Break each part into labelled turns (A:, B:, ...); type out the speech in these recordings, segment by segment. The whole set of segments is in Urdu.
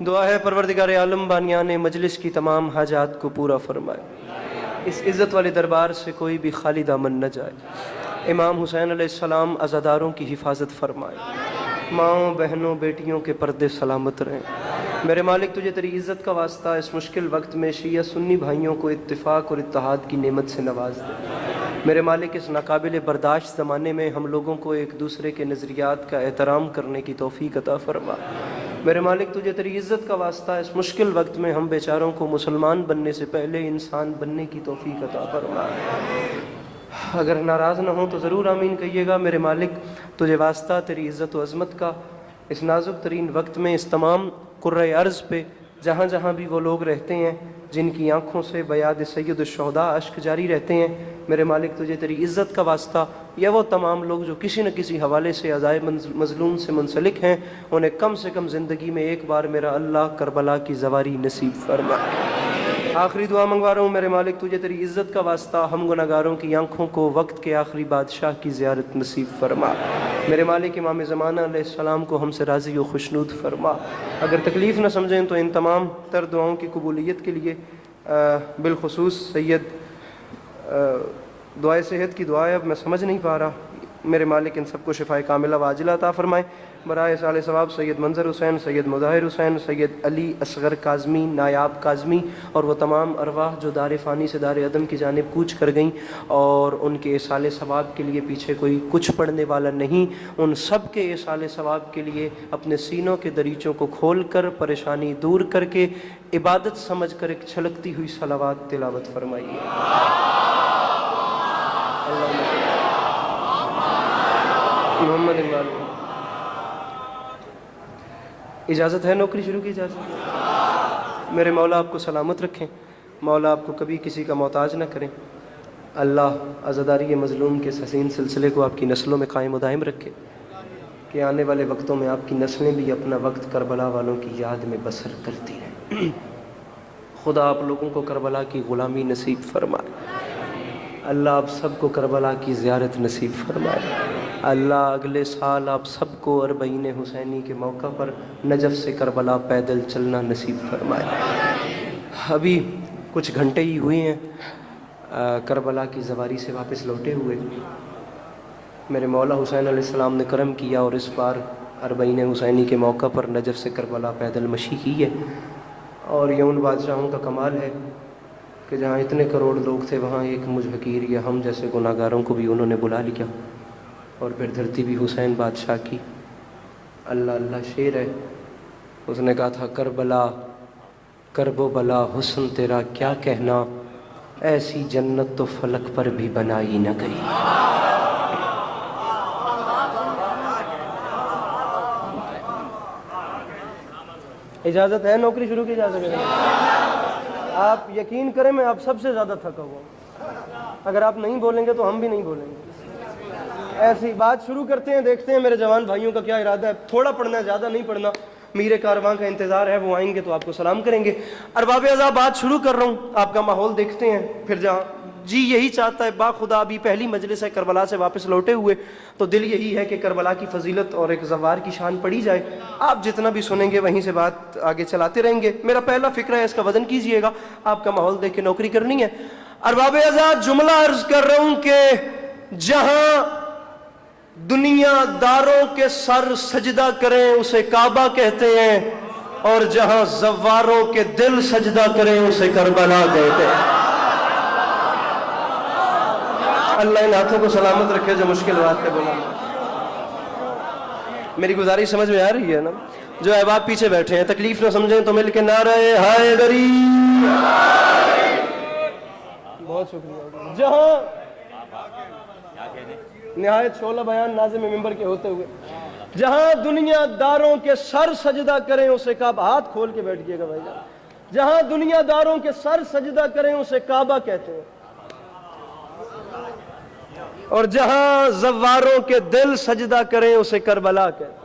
A: دعا ہے پروردگار عالم بانیان مجلس کی تمام حاجات کو پورا فرمائے، اس عزت والے دربار سے کوئی بھی خالی دامن نہ جائے۔ امام حسین علیہ السلام عزاداروں کی حفاظت فرمائے، ماؤں بہنوں بیٹیوں کے پردے سلامت رہیں۔ میرے مالک تجھے تیری عزت کا واسطہ اس مشکل وقت میں شیعہ سنی بھائیوں کو اتفاق اور اتحاد کی نعمت سے نواز دے۔ میرے مالک اس ناقابل برداشت زمانے میں ہم لوگوں کو ایک دوسرے کے نظریات کا احترام کرنے کی توفیق عطا فرما۔ میرے مالک تجھے تیری عزت کا واسطہ اس مشکل وقت میں ہم بیچاروں کو مسلمان بننے سے پہلے انسان بننے کی توفیق عطا فرما۔ اگر ناراض نہ ہوں تو ضرور آمین کہیے گا۔ میرے مالک تجھے واسطہ تیری عزت و عظمت کا اس نازک ترین وقت میں اس تمام قرۂ ارض پہ جہاں جہاں بھی وہ لوگ رہتے ہیں جن کی آنکھوں سے بیاد سید الشہداء اشک جاری رہتے ہیں، میرے مالک تجھے تیری عزت کا واسطہ یا وہ تمام لوگ جو کسی نہ کسی حوالے سے عزائے مظلوم سے منسلک ہیں، انہیں کم سے کم زندگی میں ایک بار میرا اللہ کربلا کی زواری نصیب فرما۔ آخری دعا منگوا رہا ہوں میرے مالک تجھے تیری عزت کا واسطہ ہم گناہگاروں کی آنکھوں کو وقت کے آخری بادشاہ کی زیارت نصیب فرما۔ میرے مالک امام زمانہ علیہ السلام کو ہم سے راضی و خوشنود فرما۔ اگر تکلیف نہ سمجھیں تو ان تمام تر دعاؤں کی قبولیت کے لیے بالخصوص سید دعائے صحت کی دعا ہے، اب میں سمجھ نہیں پا رہا، میرے مالک ان سب کو شفائے کاملہ واجلہ عطا فرمائے۔ برائے سال ثواب سید منظر حسین، سید مظاہر حسین، سید علی اصغر کاظمی، نایاب کاظمی اور وہ تمام ارواح جو دار فانی سے دار عدم کی جانب کوچ کر گئیں اور ان کے ایصال ثواب کے لیے پیچھے کوئی کچھ پڑھنے والا نہیں، ان سب کے ایصال ثواب کے لیے اپنے سینوں کے دریچوں کو کھول کر پریشانی دور کر کے عبادت سمجھ کر ایک چھلکتی ہوئی صلوات تلاوت فرمائیے۔ محمد علیہ۔ اجازت ہے نوکری شروع کی اجازت؟ میرے مولا آپ کو سلامت رکھیں، مولا آپ کو کبھی کسی کا محتاج نہ کریں، اللہ عزاداری مظلوم کے حسین سلسلے کو آپ کی نسلوں میں قائم و دائم رکھے کہ آنے والے وقتوں میں آپ کی نسلیں بھی اپنا وقت کربلا والوں کی یاد میں بسر کرتی ہیں۔ خدا آپ لوگوں کو کربلا کی غلامی نصیب فرمائے، اللہ آپ سب کو کربلا کی زیارت نصیب فرمائے، اللہ اگلے سال آپ سب کو اربعین حسینی کے موقع پر نجف سے کربلا پیدل چلنا نصیب فرمائے۔ ابھی کچھ گھنٹے ہی ہوئے ہیں کربلا کی زواری سے واپس لوٹے ہوئے، میرے مولا حسین علیہ السلام نے کرم کیا اور اس بار اربعین حسینی کے موقع پر نجف سے کربلا پیدل مشی کی ہے، اور یہ ان بادشاہوں کا کمال ہے کہ جہاں اتنے کروڑ لوگ تھے وہاں ایک مجھ حقیر یا ہم جیسے گناہگاروں کو بھی انہوں نے بلا لیا، اور پھر دھرتی بھی حسین بادشاہ کی۔ اللہ اللہ شعر ہے، اس نے کہا تھا کربلا کرب و بلا حسن تیرا کیا کہنا، ایسی جنت تو فلک پر بھی بنائی نہ گئی۔ اجازت ہے نوکری شروع کی اجازت ہے؟ آپ یقین کریں میں آپ سب سے زیادہ تھکا ہوا ہوں، اگر آپ نہیں بولیں گے تو ہم بھی نہیں بولیں گے۔ ایسی بات شروع کرتے ہیں، دیکھتے ہیں میرے جوان بھائیوں کا کیا ارادہ ہے، تھوڑا پڑھنا ہے زیادہ نہیں پڑھنا، میرے کارواں کا انتظار ہے، وہ آئیں گے تو آپ کو سلام کریں گے۔ ارباب اعضاء بات شروع کر رہا ہوں، آپ کا ماحول دیکھتے ہیں، پھر جہاں جی یہی چاہتا ہے، با خدا ابھی پہلی مجلس ہے کربلا سے واپس لوٹے ہوئے، تو دل یہی ہے کہ کربلا کی فضیلت اور ایک زوار کی شان پڑھی جائے۔ آپ جتنا بھی سنیں گے وہیں سے بات آگے چلاتے رہیں گے۔ میرا پہلا فکرہ ہے، اس کا وزن کیجئے گا، آپ کا ماحول دیکھ کے نوکری کرنی ہے۔ ارباب اعضاء جملہ عرض کر رہا ہوں کہ جہاں دنیا داروں کے سر سجدہ کریں اسے کعبہ کہتے ہیں، اور جہاں زواروں کے دل سجدہ کریں اسے کربلا کہتے ہیں۔ اللہ ان ہاتھوں کو سلامت رکھے جو مشکل بات پہ بولا۔ میری گزارش سمجھ میں آ رہی ہے نا؟ جو احباب پیچھے بیٹھے ہیں تکلیف نہ سمجھیں تو مل کے نعرہ حیدری۔ بہت شکریہ۔ جہاں نہایت شعلہ بیان ناظم ممبر کے ہوتے ہوئے جہاں دنیا داروں کے سر سجدہ کریں اسے کعبہ، ہاتھ کھول کے بیٹھ گئے گا بھائی جان، جہاں دنیا داروں کے سر سجدہ کریں اسے کعبہ کہتے ہیں، اور جہاں زواروں کے دل سجدہ کریں اسے کربلا کہتے ہیں۔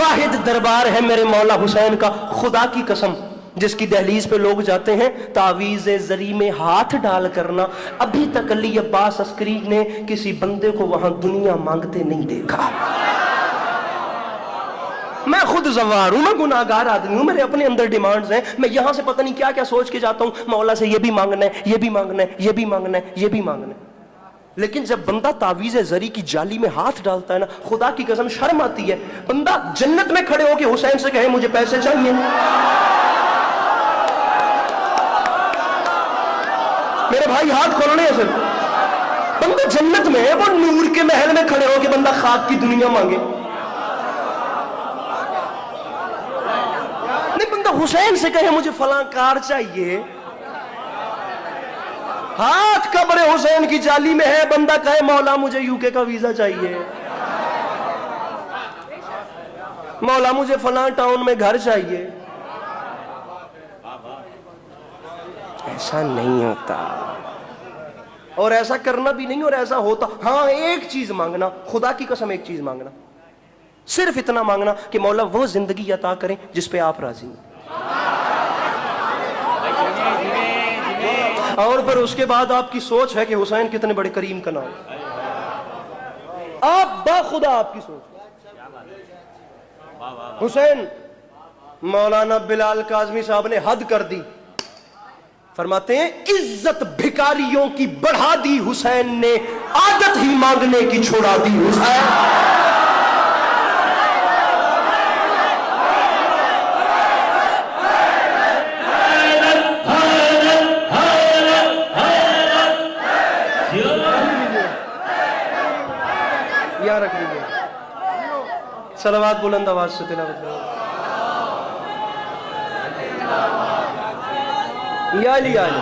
A: واحد دربار ہے میرے مولا حسین کا، خدا کی قسم جس کی دہلیز پہ لوگ جاتے ہیں تعویذ زری میں ہاتھ ڈال کرنا، ابھی تک علی عباس عسکری نے کسی بندے کو وہاں دنیا مانگتے نہیں دیکھا۔ میں خود زوار ہوں، میں گناہگار آدمی ہوں، میرے اپنے اندر ڈیمانڈز ہیں، میں یہاں سے پتہ نہیں کیا کیا سوچ کے جاتا ہوں، مولا سے یہ بھی مانگنا ہے، یہ بھی مانگنا ہے، یہ بھی مانگنا ہے، یہ بھی مانگنا ہے۔ لیکن جب بندہ تعویذ زری کی جالی میں ہاتھ ڈالتا ہے نا، خدا کی قسم شرم آتی ہے۔ بندہ جنت میں کھڑے ہو کے حسین سے کہے مجھے پیسے چاہیے، میرے بھائی ہاتھ کھولنے ہیں صرف، بندہ جنت میں ہے، وہ نور کے محل میں کھڑے ہو کے بندہ خاک کی دنیا مانگے نہیں، بندہ حسین سے کہے مجھے فلاں کار چاہیے، ہاتھ قبر حسین کی جالی میں ہے، بندہ کہے مولا مجھے UK کا ویزا چاہیے، مولا مجھے فلاں ٹاؤن میں گھر چاہیے۔ ایسا نہیں ہوتا، اور ایسا کرنا بھی نہیں، اور ایسا ہوتا ہاں ایک چیز مانگنا، خدا کی قسم ایک چیز مانگنا، صرف اتنا مانگنا کہ مولا وہ زندگی عطا کریں جس پہ آپ راضی ہیں، اور پھر اس کے بعد آپ کی سوچ ہے کہ حسین کتنے بڑے کریم کا نام، آپ باخدا آپ کی سوچ۔ حسین مولانا بلال کاظمی صاحب نے حد کر دی، فرماتے ہیں عزت بھکاریوں کی بڑھا دی حسین نے، عادت ہی مانگنے کی چھوڑا دی حسین۔ یہاں رکھ لیجیے، صلوات بلند آواز سے تلاوت کرو۔ یا علی یا علی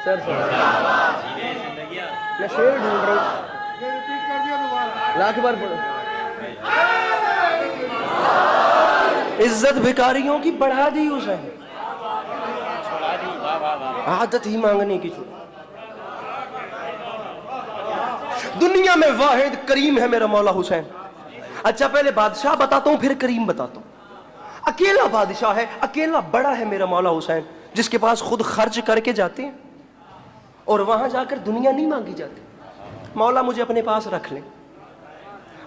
A: سر میں شعر ڈھونڈ رہا ہوں، لاکھ بار پڑھو۔ عزت بھکاریوں کی بڑھا دی حسین، عادت ہی مانگنے کی چھوڑ۔ دنیا میں واحد کریم ہے میرا مولا حسین۔ اچھا پہلے بادشاہ بتاتا ہوں پھر کریم بتاتا ہوں۔ اکیلا بادشاہ ہے، اکیلا بڑا ہے میرا مولا حسین، جس کے پاس خود خرچ کر کے جاتے ہیں اور وہاں جا کر دنیا نہیں مانگی جاتی۔ مولا مجھے اپنے پاس رکھ لیں،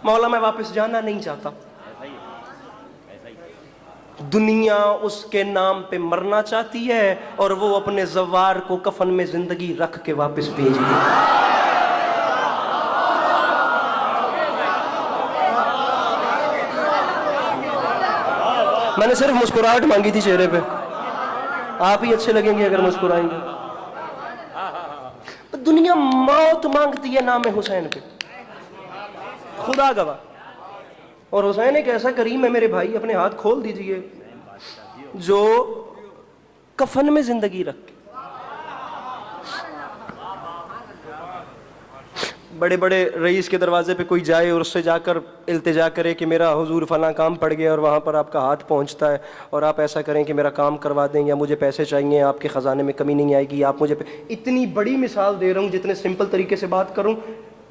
A: مولا میں واپس جانا نہیں چاہتا، دنیا اس کے نام پہ مرنا چاہتی ہے اور وہ اپنے زوار کو کفن میں زندگی رکھ کے واپس بھیج دے۔ میں نے صرف مسکراہٹ مانگی تھی چہرے پہ، آپ ہی اچھے لگیں گے اگر مسکرائیں گے۔ دنیا موت مانگتی ہے نام حسین پہ، خدا گواہ۔ اور حسین ایک ایسا کریم ہے میرے بھائی، اپنے ہاتھ کھول دیجئے، جو کفن میں زندگی رکھ کے، بڑے بڑے رئیس کے دروازے پہ کوئی جائے اور اس سے جا کر التجا کرے کہ میرا حضور فلاں کام پڑ گیا، اور وہاں پر آپ کا ہاتھ پہنچتا ہے اور آپ ایسا کریں کہ میرا کام کروا دیں، یا مجھے پیسے چاہیے، آپ کے خزانے میں کمی نہیں آئے گی، آپ مجھے اتنی بڑی مثال دے رہا ہوں، جتنے سمپل طریقے سے بات کروں،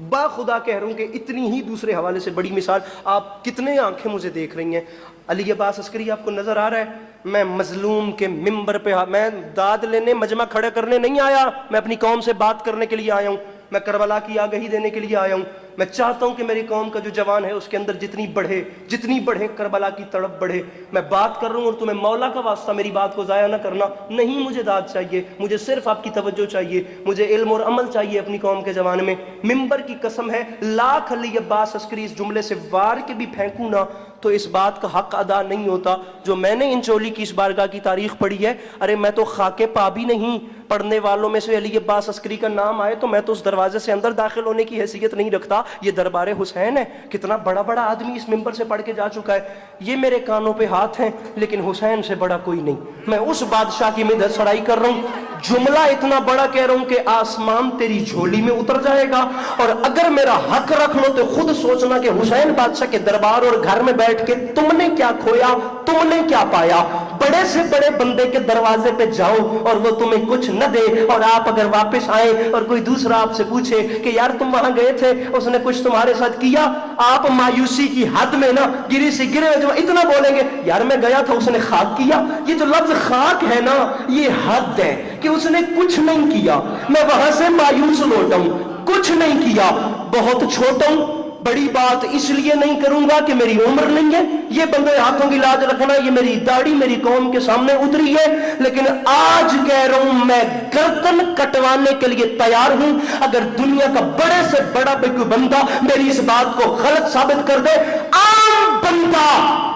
A: با خدا کہہ رہا ہوں کہ اتنی ہی دوسرے حوالے سے بڑی مثال، آپ کتنے آنکھیں مجھے دیکھ رہی ہیں۔ علی عباس عسکری آپ کو نظر آ رہا ہے، میں مظلوم کے ممبر پہ، میں داد لینے مجمع کھڑے کرنے نہیں آیا، میں اپنی قوم سے بات کرنے کے لیے آیا ہوں، میں کربلا کی آگہی دینے کے لیے آیا ہوں۔ میں چاہتا ہوں کہ میری قوم کا جو جوان ہے اس کے اندر جتنی بڑھے کربلا کی تڑپ بڑھے۔ میں بات کر رہا ہوں اور تمہیں مولا کا واسطہ میری بات کو ضائع نہ کرنا، نہیں مجھے داد چاہیے، مجھے صرف آپ کی توجہ چاہیے، مجھے علم اور عمل چاہیے اپنی قوم کے جوان میں۔ ممبر کی قسم ہے، لاکھ علی عباس عسکری اس جملے سے وار کے بھی پھینکوں نا تو اس بات کا حق ادا نہیں ہوتا جو میں نے ان چولی کی اس بارگاہ کی تاریخ پڑھی ہے۔ ارے میں تو خاک پا بھی نہیں، پڑھنے والوں میں سے علی عباس عسکری کا نام آئے تو میں تو اس دروازے سے اندر داخل ہونے کی حیثیت نہیں رکھتا۔ یہ دربار حسین ہے، کتنا بڑا بڑا آدمی اس ممبر سے پڑھ کے جا چکا ہے، یہ میرے کانوں پہ ہاتھ ہیں، لیکن حسین سے بڑا کوئی نہیں۔ میں اس بادشاہ کی مدح سرائی کر رہا ہوں، جملہ اتنا بڑا کہہ رہا ہوں کہ آسمان تیری جھولی میں اتر جائے گا، اور اگر میرا حق رکھ لو تو خود سوچنا کہ حسین بادشاہ کے دربار اور گھر میں بیٹھ کے تم نے کیا کھویا، تم نے کیا پایا۔ بڑے سے بڑے بندے کے دروازے پہ جاؤ اور وہ تمہیں کچھ نہ دے، اور آپ اگر واپس آئیں اور کوئی دوسرا آپ سے پوچھے کہ یار تم وہاں گئے تھے، اس نے کچھ تمہارے ساتھ کیا، آپ مایوسی کی حد میں نا گری سے گرے جو اتنا بولیں گے یار میں گیا تھا اس نے خاک کیا۔ یہ جو لفظ خاک ہے نا یہ حد ہے کہ اس نے کچھ نہیں کیا، میں وہاں سے مایوس لوٹا ہوں، کچھ نہیں کیا، بہت چھوٹا ہوں، بڑی بات اس لیے نہیں کروں گا کہ میری عمر نہیں ہے، یہ بندے ہاتھوں کی لاج رکھنا، یہ میری داڑھی میری قوم کے سامنے اتری ہے، لیکن آج کہہ رہا ہوں میں گردن کٹوانے کے لیے تیار ہوں۔ اگر دنیا کا بڑے سے بڑا بھی کوئی بندہ میری اس بات کو غلط ثابت کر دے، عام بندہ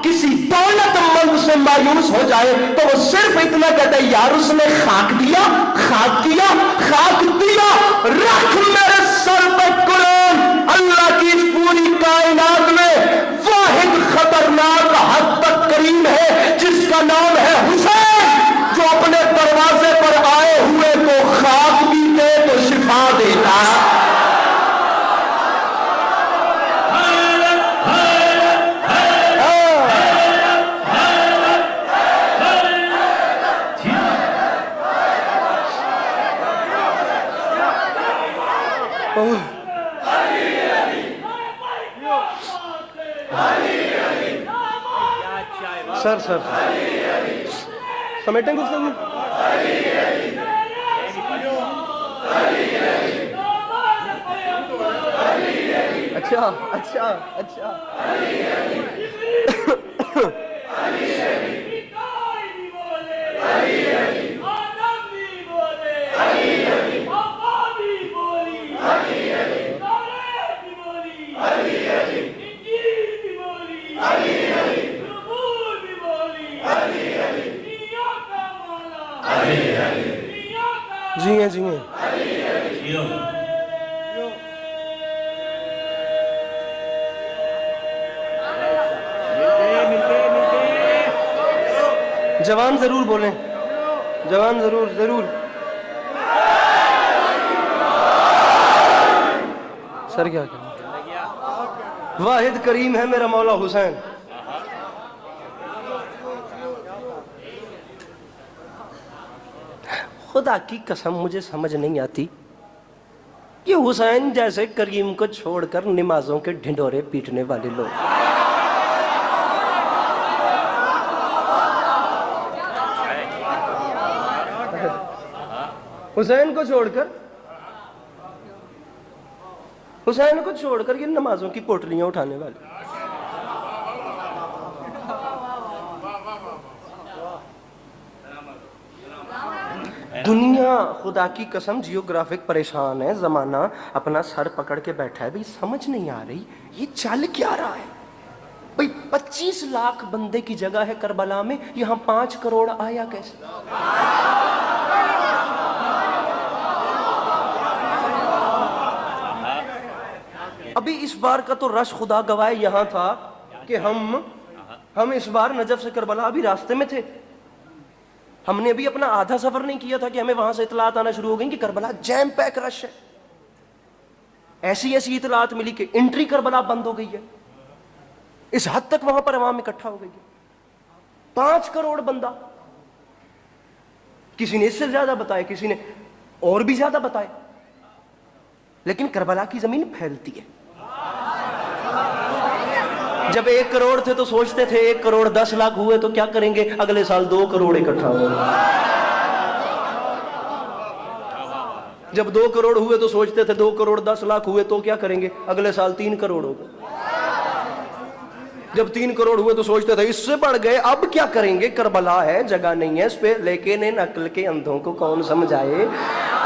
A: کسی دولت مند سے مایوس ہو جائے تو وہ صرف اتنا کہتا ہے یار اس نے خاک دیا، خاک کیا، خاک دیا، رکھ میرے سر پہ قرآن۔ اللہ کی اس پوری کائنات میں واحد خطرناک حد تک کریم ہے جس کا نام ہے حسین، جو اپنے دروازے پر آئے ہوئے کو خاک بھی دے تو شفا دیتا۔ سر سمیٹیں گفتگو؟ اچھا اچھا اچھا جی ہیں جی ہیں۔ جوان ضرور بولیں، جوان ضرور ضرور۔ سر کیا کریں، واحد کریم ہے میرا مولا حسین۔ خدا کی قسم مجھے سمجھ نہیں آتی کہ حسین جیسے کریم کو چھوڑ کر نمازوں کے ڈھنڈورے پیٹنے والے لوگ، حسین کو چھوڑ کر یہ نمازوں کی پوٹلیاں اٹھانے والے، دنیا خدا کی قسم جیوگرافک پریشان ہے، زمانہ اپنا سر پکڑ کے بیٹھا ہے، بھئی سمجھ نہیں آ رہی یہ چل کیا رہا ہے۔ بھئی 25 لاکھ بندے کی جگہ ہے کربلا میں، یہاں 5 کروڑ آیا کیسے؟ ابھی اس بار کا تو رش خدا گواہ یہاں تھا کہ ہم اس بار نجف سے کربلا ابھی راستے میں تھے، ہم نے ابھی اپنا آدھا سفر نہیں کیا تھا کہ ہمیں وہاں سے اطلاعات آنا شروع ہو گئی کہ کربلا جیم پیک رش ہے۔ ایسی اطلاعات ملی کہ انٹری کربلا بند ہو گئی ہے، اس حد تک وہاں پر عوام اکٹھا ہو گئی ہے۔ 5 کروڑ بندہ، کسی نے اس سے زیادہ بتایا، کسی نے اور بھی زیادہ بتایا، لیکن کربلا کی زمین پھیلتی ہے۔ جب 1 کروڑ تھے تو سوچتے تھے 1 کروڑ 10 لاکھ ہوئے تو کیا کریں گے، اگلے سال 2 کروڑ اکٹھا ہو۔ جب 2 کروڑ ہوئے تو سوچتے تھے 2 کروڑ 10 لاکھ ہوئے تو کیا کریں گے، اگلے سال 3 کروڑ ہو گئے۔ جب 3 کروڑ ہوئے تو سوچتے تھے اس سے بڑھ گئے، اب کیا کریں گے، کربلا ہے جگہ نہیں ہے اس پہ، لیکن ان عقل کے اندھوں کو کون سمجھائے،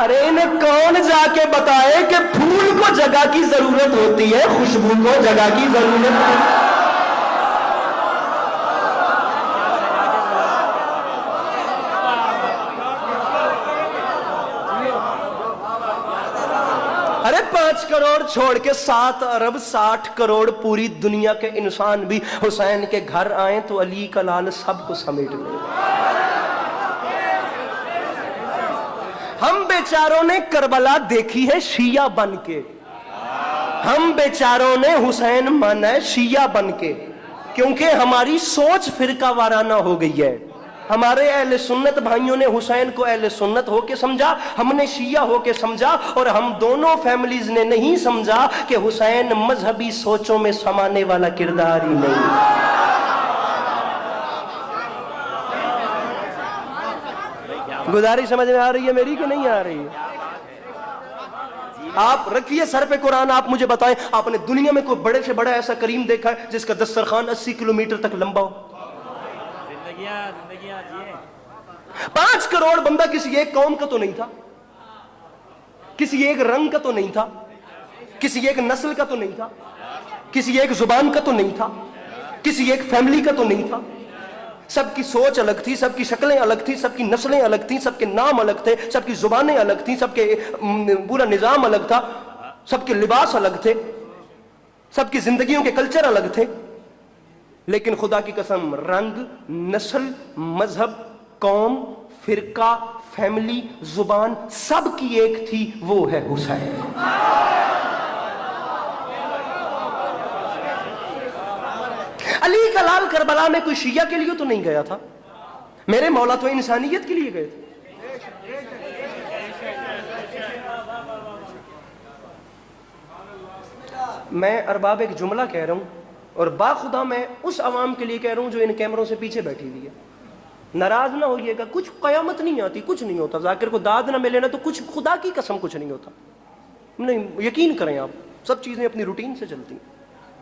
A: ارے انہیں کون جا کے بتائے کہ پھول کو جگہ کی ضرورت ہوتی ہے، خوشبو کو جگہ کی ضرورت ہے۔ ارے 5 کروڑ چھوڑ کے 7 ارب 60 کروڑ پوری دنیا کے انسان بھی حسین کے گھر آئیں تو علی کا لال سب کو سمیٹ لیں۔ ہم بیچاروں نے کربلا دیکھی ہے شیعہ بن کے، ہم بیچاروں نے حسین مانا ہے شیعہ بن کے، کیونکہ ہماری سوچ فرقہ وارانہ ہو گئی ہے۔ ہمارے اہل سنت بھائیوں نے حسین کو اہل سنت ہو کے سمجھا، ہم نے شیعہ ہو کے سمجھا، اور ہم دونوں فیملیز نے نہیں سمجھا کہ حسین مذہبی سوچوں میں سمانے والا کردار ہی نہیں۔ گزارش سمجھ میں آ رہی ہے میری کہ نہیں آ رہی ہے؟ آپ رکھیے سر پہ قرآن، آپ مجھے بتائیں آپ نے دنیا میں کوئی بڑے سے بڑا ایسا کریم دیکھا ہے جس کا دسترخوان 80 کلومیٹر تک لمبا ہو؟
B: زندگیاں جیے۔
A: 5 کروڑ بندہ کسی ایک قوم کا تو نہیں تھا، کسی ایک رنگ کا تو نہیں تھا، کسی ایک نسل کا تو نہیں تھا، کسی ایک زبان کا تو نہیں تھا، کسی ایک فیملی کا تو نہیں تھا۔ سب کی سوچ الگ تھی، سب کی شکلیں الگ تھی، سب کی نسلیں الگ تھیں، سب کے نام الگ تھے، سب کی زبانیں الگ تھیں، سب کے پورا نظام الگ تھا، سب کے لباس الگ تھے، سب کی زندگیوں کے کلچر الگ تھے، لیکن خدا کی قسم رنگ، نسل، مذہب، قوم، فرقہ، فیملی، زبان سب کی ایک تھی، وہ ہے حسین۔ علی کا لال کربلا میں کوئی شیعہ کے لیے تو نہیں گیا تھا، میرے مولا تو انسانیت کے لیے گئے تھے۔ میں ارباب ایک جملہ کہہ رہا ہوں، اور باخدا میں اس عوام کے لیے کہہ رہا ہوں جو ان کیمروں سے پیچھے بیٹھی ہوئی ہے، ناراض نہ ہوئیے گا، کچھ قیامت نہیں آتی، کچھ نہیں ہوتا، ذاکر کو داد نہ ملے نا تو کچھ، خدا کی قسم کچھ نہیں ہوتا، نہیں یقین کریں آپ، سب چیزیں اپنی روٹین سے چلتی ہیں۔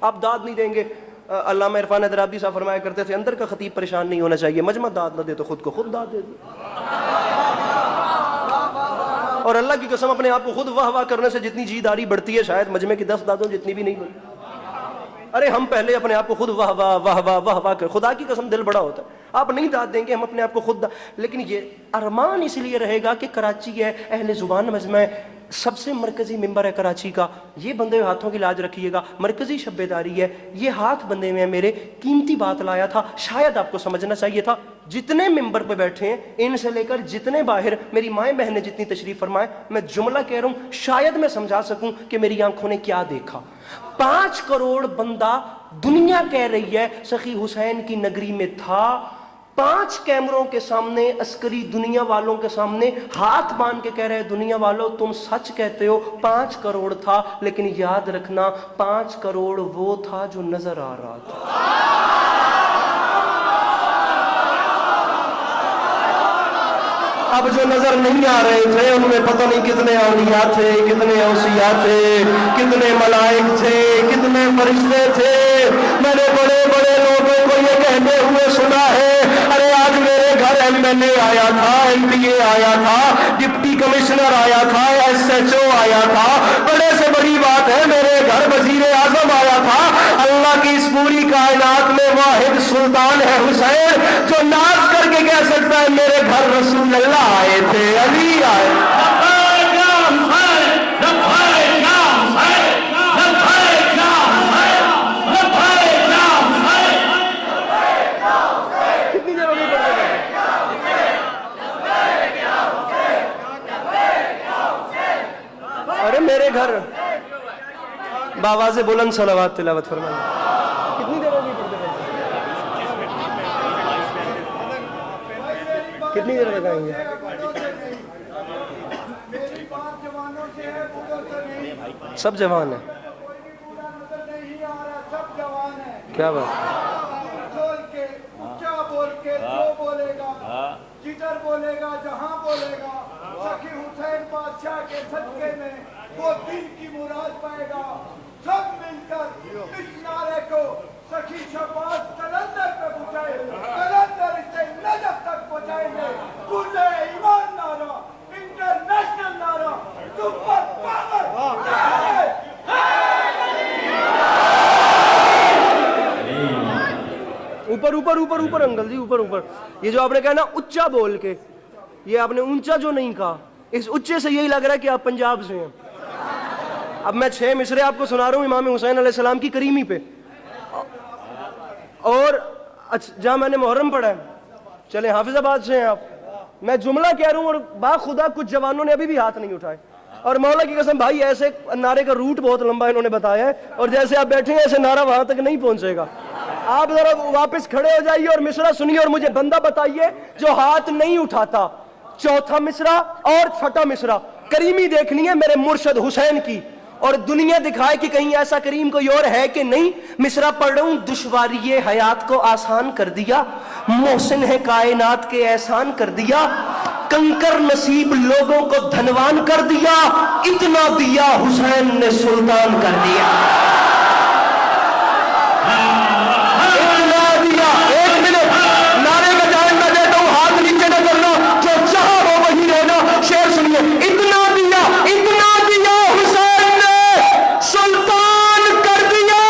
A: آپ داد نہیں دیں گے، علامہ عرفان حیدرآبادی صاحب فرمایا کرتے تھے اندر کا خطیب پریشان نہیں ہونا چاہیے، مجمع داد نہ دے تو خود کو خود داد دے دے، اور اللہ کی قسم اپنے آپ کو خود واہ واہ کرنے سے جتنی جی داری بڑھتی ہے شاید مجمع کی 10 دادوں جتنی بھی نہیں بڑھتی۔ ارے ہم پہلے اپنے آپ کو خود واہ واہ واہ واہ واہ واہ کر، خدا کی قسم دل بڑا ہوتا ہے، آپ نہیں داد دیں گے، ہم اپنے آپ کو خود لیکن یہ ارمان اس لیے رہے گا کہ کراچی ہے، اہل زبان مجمع ہے، سب سے مرکزی ممبر ہے کراچی کا، یہ بندے ہوئے ہاتھوں کی لاج رکھیے گا، مرکزی شب داری ہے، یہ ہاتھ بندے ہوئے ہیں میرے، قیمتی بات لایا تھا، شاید آپ کو سمجھنا چاہیے تھا، جتنے ممبر پہ بیٹھے ہیں ان سے لے کر جتنے باہر میری مائیں بہنیں جتنی تشریف فرمائیں، میں جملہ کہہ رہا ہوں شاید میں سمجھا سکوں کہ میری آنکھوں نے کیا دیکھا۔ 5 کروڑ بندہ دنیا کہہ رہی ہے سخی حسین کی نگری میں تھا، 5 کیمروں کے سامنے عسکری دنیا والوں کے سامنے ہاتھ باندھ کے کہہ رہے دنیا والوں تم سچ کہتے ہو، 5 کروڑ تھا، لیکن یاد رکھنا 5 کروڑ وہ تھا جو نظر آ رہا تھا۔ اب جو نظر نہیں آ رہے تھے ان میں پتہ نہیں کتنے اولیاء تھے، کتنے اوصیاء تھے، کتنے ملائک تھے، کتنے فرشتے تھے۔ میں نے بڑے بڑے لوگوں کو یہ کہتے ہوئے سنا ہے، ارے آج میرے گھر MLA آیا تھا، MPA آیا تھا، ڈپٹی کمشنر آیا تھا، SHO آیا تھا، بڑے سے بڑی بات ہے میرے گھر وزیر اعظم آیا تھا۔ اللہ کی اس پوری کائنات میں واحد سلطان ہے حسین جو ناز کر کے کہہ سکتا ہے میرے گھر رسول اللہ آئے تھے، علی آئے۔ ارے میرے گھر باواز بلند صلوات تلاوت فرمائیں، کتنی دیر ہوگی پڑھتے پڑھتے؟ کتنی دیر لگائیں گے؟ سب جوان ہیں، کیا بات؟
C: جدھر بولے گا جہاں بولے گا سخی حسین بادشاہ کے صدقے میں وہ دل کی مراد پائے گا۔ سب مل کر اس نعرے کو سخی شہباز قلندر پہ پہنچائے، قلندر اسے نجف تک پہنچائیں گے۔ پورے ایمان نعرہ، انٹرنیشنل نعرہ، سپر پاور۔
A: اوپر اوپر اوپر اوپر انکل جی، اوپر اوپر۔ یہ جو آپ نے کہا نا اونچا بول کے، یہ آپ نے اونچا جو نہیں کہا، اس اونچے سے یہی لگ رہا ہے کہ آپ پنجاب سے ہیں۔ اب میں 6 مصرے آپ کو سنا رہا ہوں امام حسین علیہ السلام کی کریمی پہ، اور جہاں میں نے محرم پڑھا ہے، چلے حافظ آباد سے ہیں آپ، میں جملہ کہہ رہا ہوں اور باخدا کچھ جوانوں نے ابھی بھی ہاتھ نہیں اٹھائے، اور مولا کی قسم بھائی ایسے نعرے کا روٹ بہت لمبا انہوں نے بتایا ہے، اور جیسے آپ بیٹھے ہیں ایسے نعرہ وہاں تک نہیں پہنچے گا۔ آپ ذرا واپس کھڑے ہو جائیے اور مصرع سنیے اور مجھے بندہ بتائیے جو ہاتھ نہیں اٹھاتا. چوتھا مصرع اور چھٹا مصرع کریمی دیکھنی ہے میرے مرشد حسین کی, اور دنیا دکھائے کہ کہیں ایسا کریم کوئی اور ہے کہ نہیں. مصرع پڑھ رہا ہوں. دشواری حیات کو آسان کر دیا, محسن ہے کائنات کے احسان کر دیا, کنکر نصیب لوگوں کو دھنوان کر دیا, اتنا دیا حسین نے سلطان کر دیا. اتنا دیا. ایک منٹ نعرے کا جائن میں دیتا ہوں, ہاتھ نیچے نہ کرنا, جو چاہا وہ وہی رہنا. شعر سنیے. اتنا دیا حسین نے سلطان کر دیا.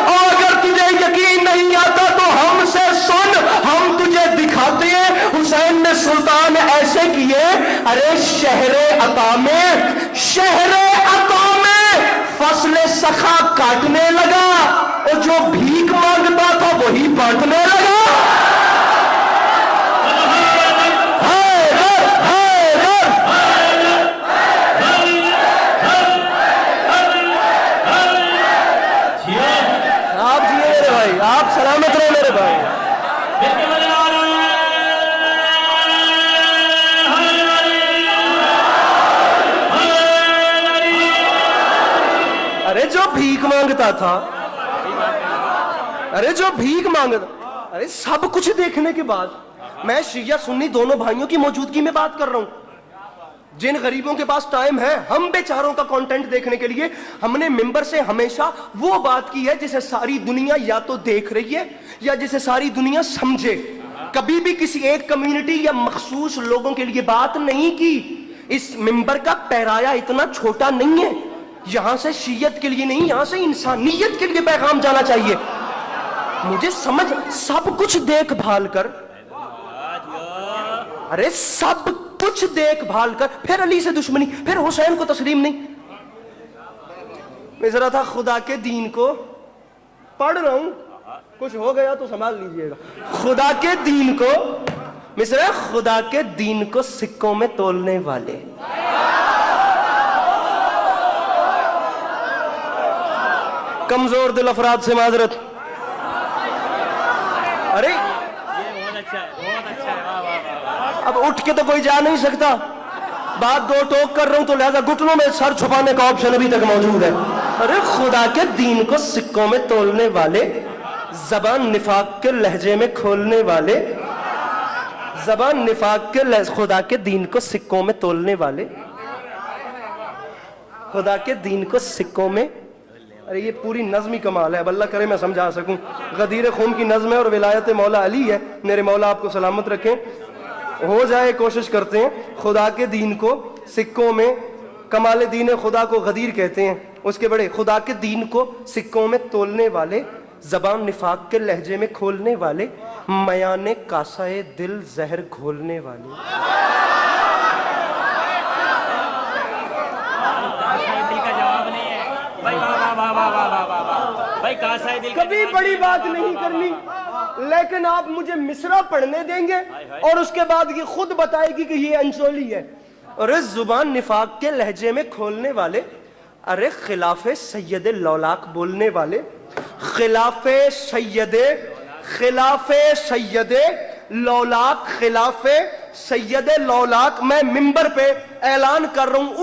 A: اور اگر تجھے یقین نہیں آتا تو ہم سے سن, ہم تجھے دکھاتے ہیں. حسین نے سلطان ایسے کیے, ارے شہر عطا میں فصل سخا کاٹنے لگا, اور جو بھیک مانگتا تھا وہی بانٹنے لگا. آپ جیے میرے بھائی, آپ سلامت رہے میرے بھائی. ارے جو بھیک مانگتا تھا, ارے سب کچھ دیکھنے کے بعد, میں شیعہ سنی دونوں بھائیوں کی موجودگی میں بات کر رہا ہوں. جن غریبوں کے پاس ٹائم ہے ہم بیچاروں کا کانٹینٹ دیکھنے کے لیے, ہم نے ممبر سے ہمیشہ وہ بات کی ہے جسے ساری دنیا یا تو دیکھ رہی ہے یا جسے ساری دنیا سمجھے. کبھی بھی کسی ایک کمیونٹی یا مخصوص لوگوں کے لیے بات نہیں کی. اس ممبر کا پیرایا اتنا چھوٹا نہیں ہے, یہاں سے شیعت کے لیے نہیں, یہاں سے انسانیت کے لیے پیغام جانا چاہیے. مجھے سمجھ, سب کچھ دیکھ بھال کر, ارے سب کچھ دیکھ بھال کر پھر علی سے دشمنی, پھر حسین کو تسلیم نہیں. مصرع تھا خدا کے دین کو, پڑھ رہا ہوں, کچھ ہو گیا تو سنبھال لیجئے گا. خدا کے دین کو, مصرع خدا کے دین کو سکوں میں تولنے والے. کمزور دل افراد سے معذرت. ارے اب اٹھ کے تو کوئی جا نہیں سکتا, بات دو ٹوک کر رہا ہوں تو لہذا گھٹنوں میں سر چھپانے کا آپشن ابھی تک موجود ہے. ارے خدا کے دین کو سکوں میں تولنے والے, زبان نفاق کے لہجے میں کھولنے والے, زبان نفاق کے خدا کے دین کو سکوں میں تولنے والے, خدا کے دین کو سکوں میں. ارے یہ پوری نظمی کمال ہے, اب اللہ کرے میں سمجھا سکوں. غدیر خون کی نظم ہے اور ولایت مولا علی ہے. میرے مولا آپ کو سلامت رکھیں. ہو جائے کوشش کرتے ہیں. خدا کے دین کو سکوں میں, کمال دین خدا کو غدیر کہتے ہیں, اس کے بڑے خدا کے دین کو سکوں میں تولنے والے, زبان نفاق کے لہجے میں کھولنے والے, میاں کاسائے دل زہر گھولنے والے. کبھی بڑی بات نہیں کرنی, لیکن آپ مجھے مصرع پڑھنے دیں گے اور اس کے بعد یہ خود بتائے گی کہ یہ انچولی ہے. ارے زبان نفاق کے لہجے میں کھولنے والے, ارے خلاف سید لولاک بولنے والے, خلاف سید لولاک, خلاف سید لولاک. میں ممبر پہ اعلان کر رہا ہوں,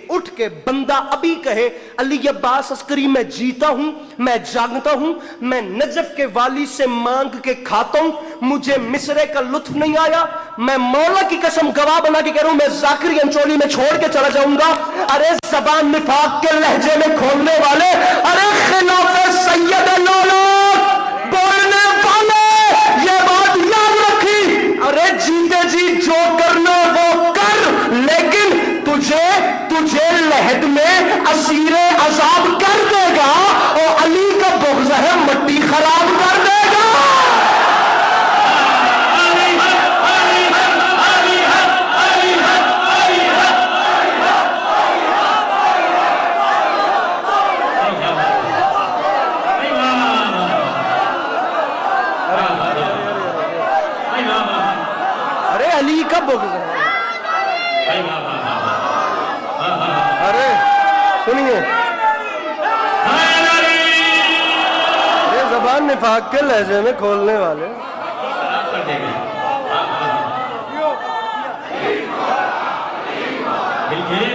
A: اٹھ کے بندہ ابھی کہے علی عباس عسکری میں جیتا ہوں, میں جاگتا ہوں, میں نجف کے والی سے مانگ کے کھاتا ہوں, مجھے مصرے کا لطف نہیں آیا, میں مولا کی قسم گواہ بنا کے کہہ رہا ہوں میں ذاکری انچولی میں چھوڑ کے چلا جاؤں گا. ارے زبان نفاق کے لہجے میں کھولنے والے, ارے خلاف سید لولاک بولنے والے, یہ بات یاد رکھی. ارے جیتے جی جو کرنا وہ کر, لیکن تجھے لہد میں اسیر عذاب کر دے گا, اور علی کا بغض ہے مٹی خراب کر دے گا. ارے علی کا بغض ہے. ارے سنیے, یہ زبان نفاق کے لہجے میں کھولنے والے.
B: خراب کر دے گا. دل کے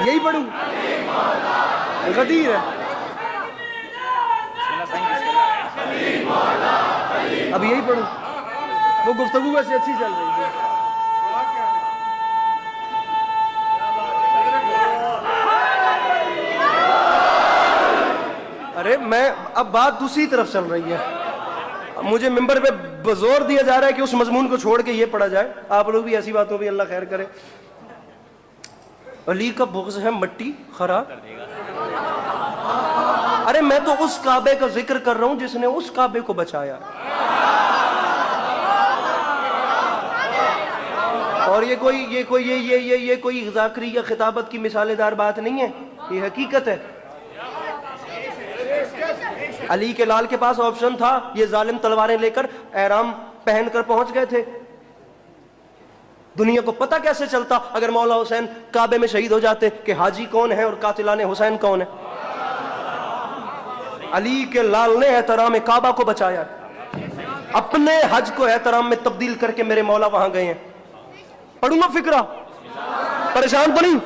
A: یہی پڑھوں غدیر ہے. اب یہی پڑھوں. وہ گفتگو ویسے اچھی چل رہی ہے. ارے میں اب بات دوسری طرف چل رہی ہے. مجھے ممبر پہ زور دیا جا رہا ہے کہ اس مضمون کو چھوڑ کے یہ پڑھا جائے. آپ لوگ بھی ایسی باتوں پہ اللہ خیر کرے. علی کا بغض ہے مٹی خراب. ارے میں تو اس کعبے کا ذکر کر رہا ہوں جس نے اس کعبے کو بچایا. اور یہ کوئی ذاکری یا خطابت کی مثال دار بات نہیں ہے. یہ حقیقت ہے. علی کے لال کے پاس آپشن تھا. یہ ظالم تلواریں لے کر احرام پہن کر پہنچ گئے تھے. دنیا کو پتہ کیسے چلتا اگر مولا حسین کعبے میں شہید ہو جاتے کہ حاجی کون ہے اور قاتلان حسین کون ہے. علی کے لال نے احترام کعبہ کو بچایا. اپنے حج کو احترام میں تبدیل کر کے میرے مولا وہاں گئے ہیں. پڑھوں گا فکرہ, پریشان تو نہیں.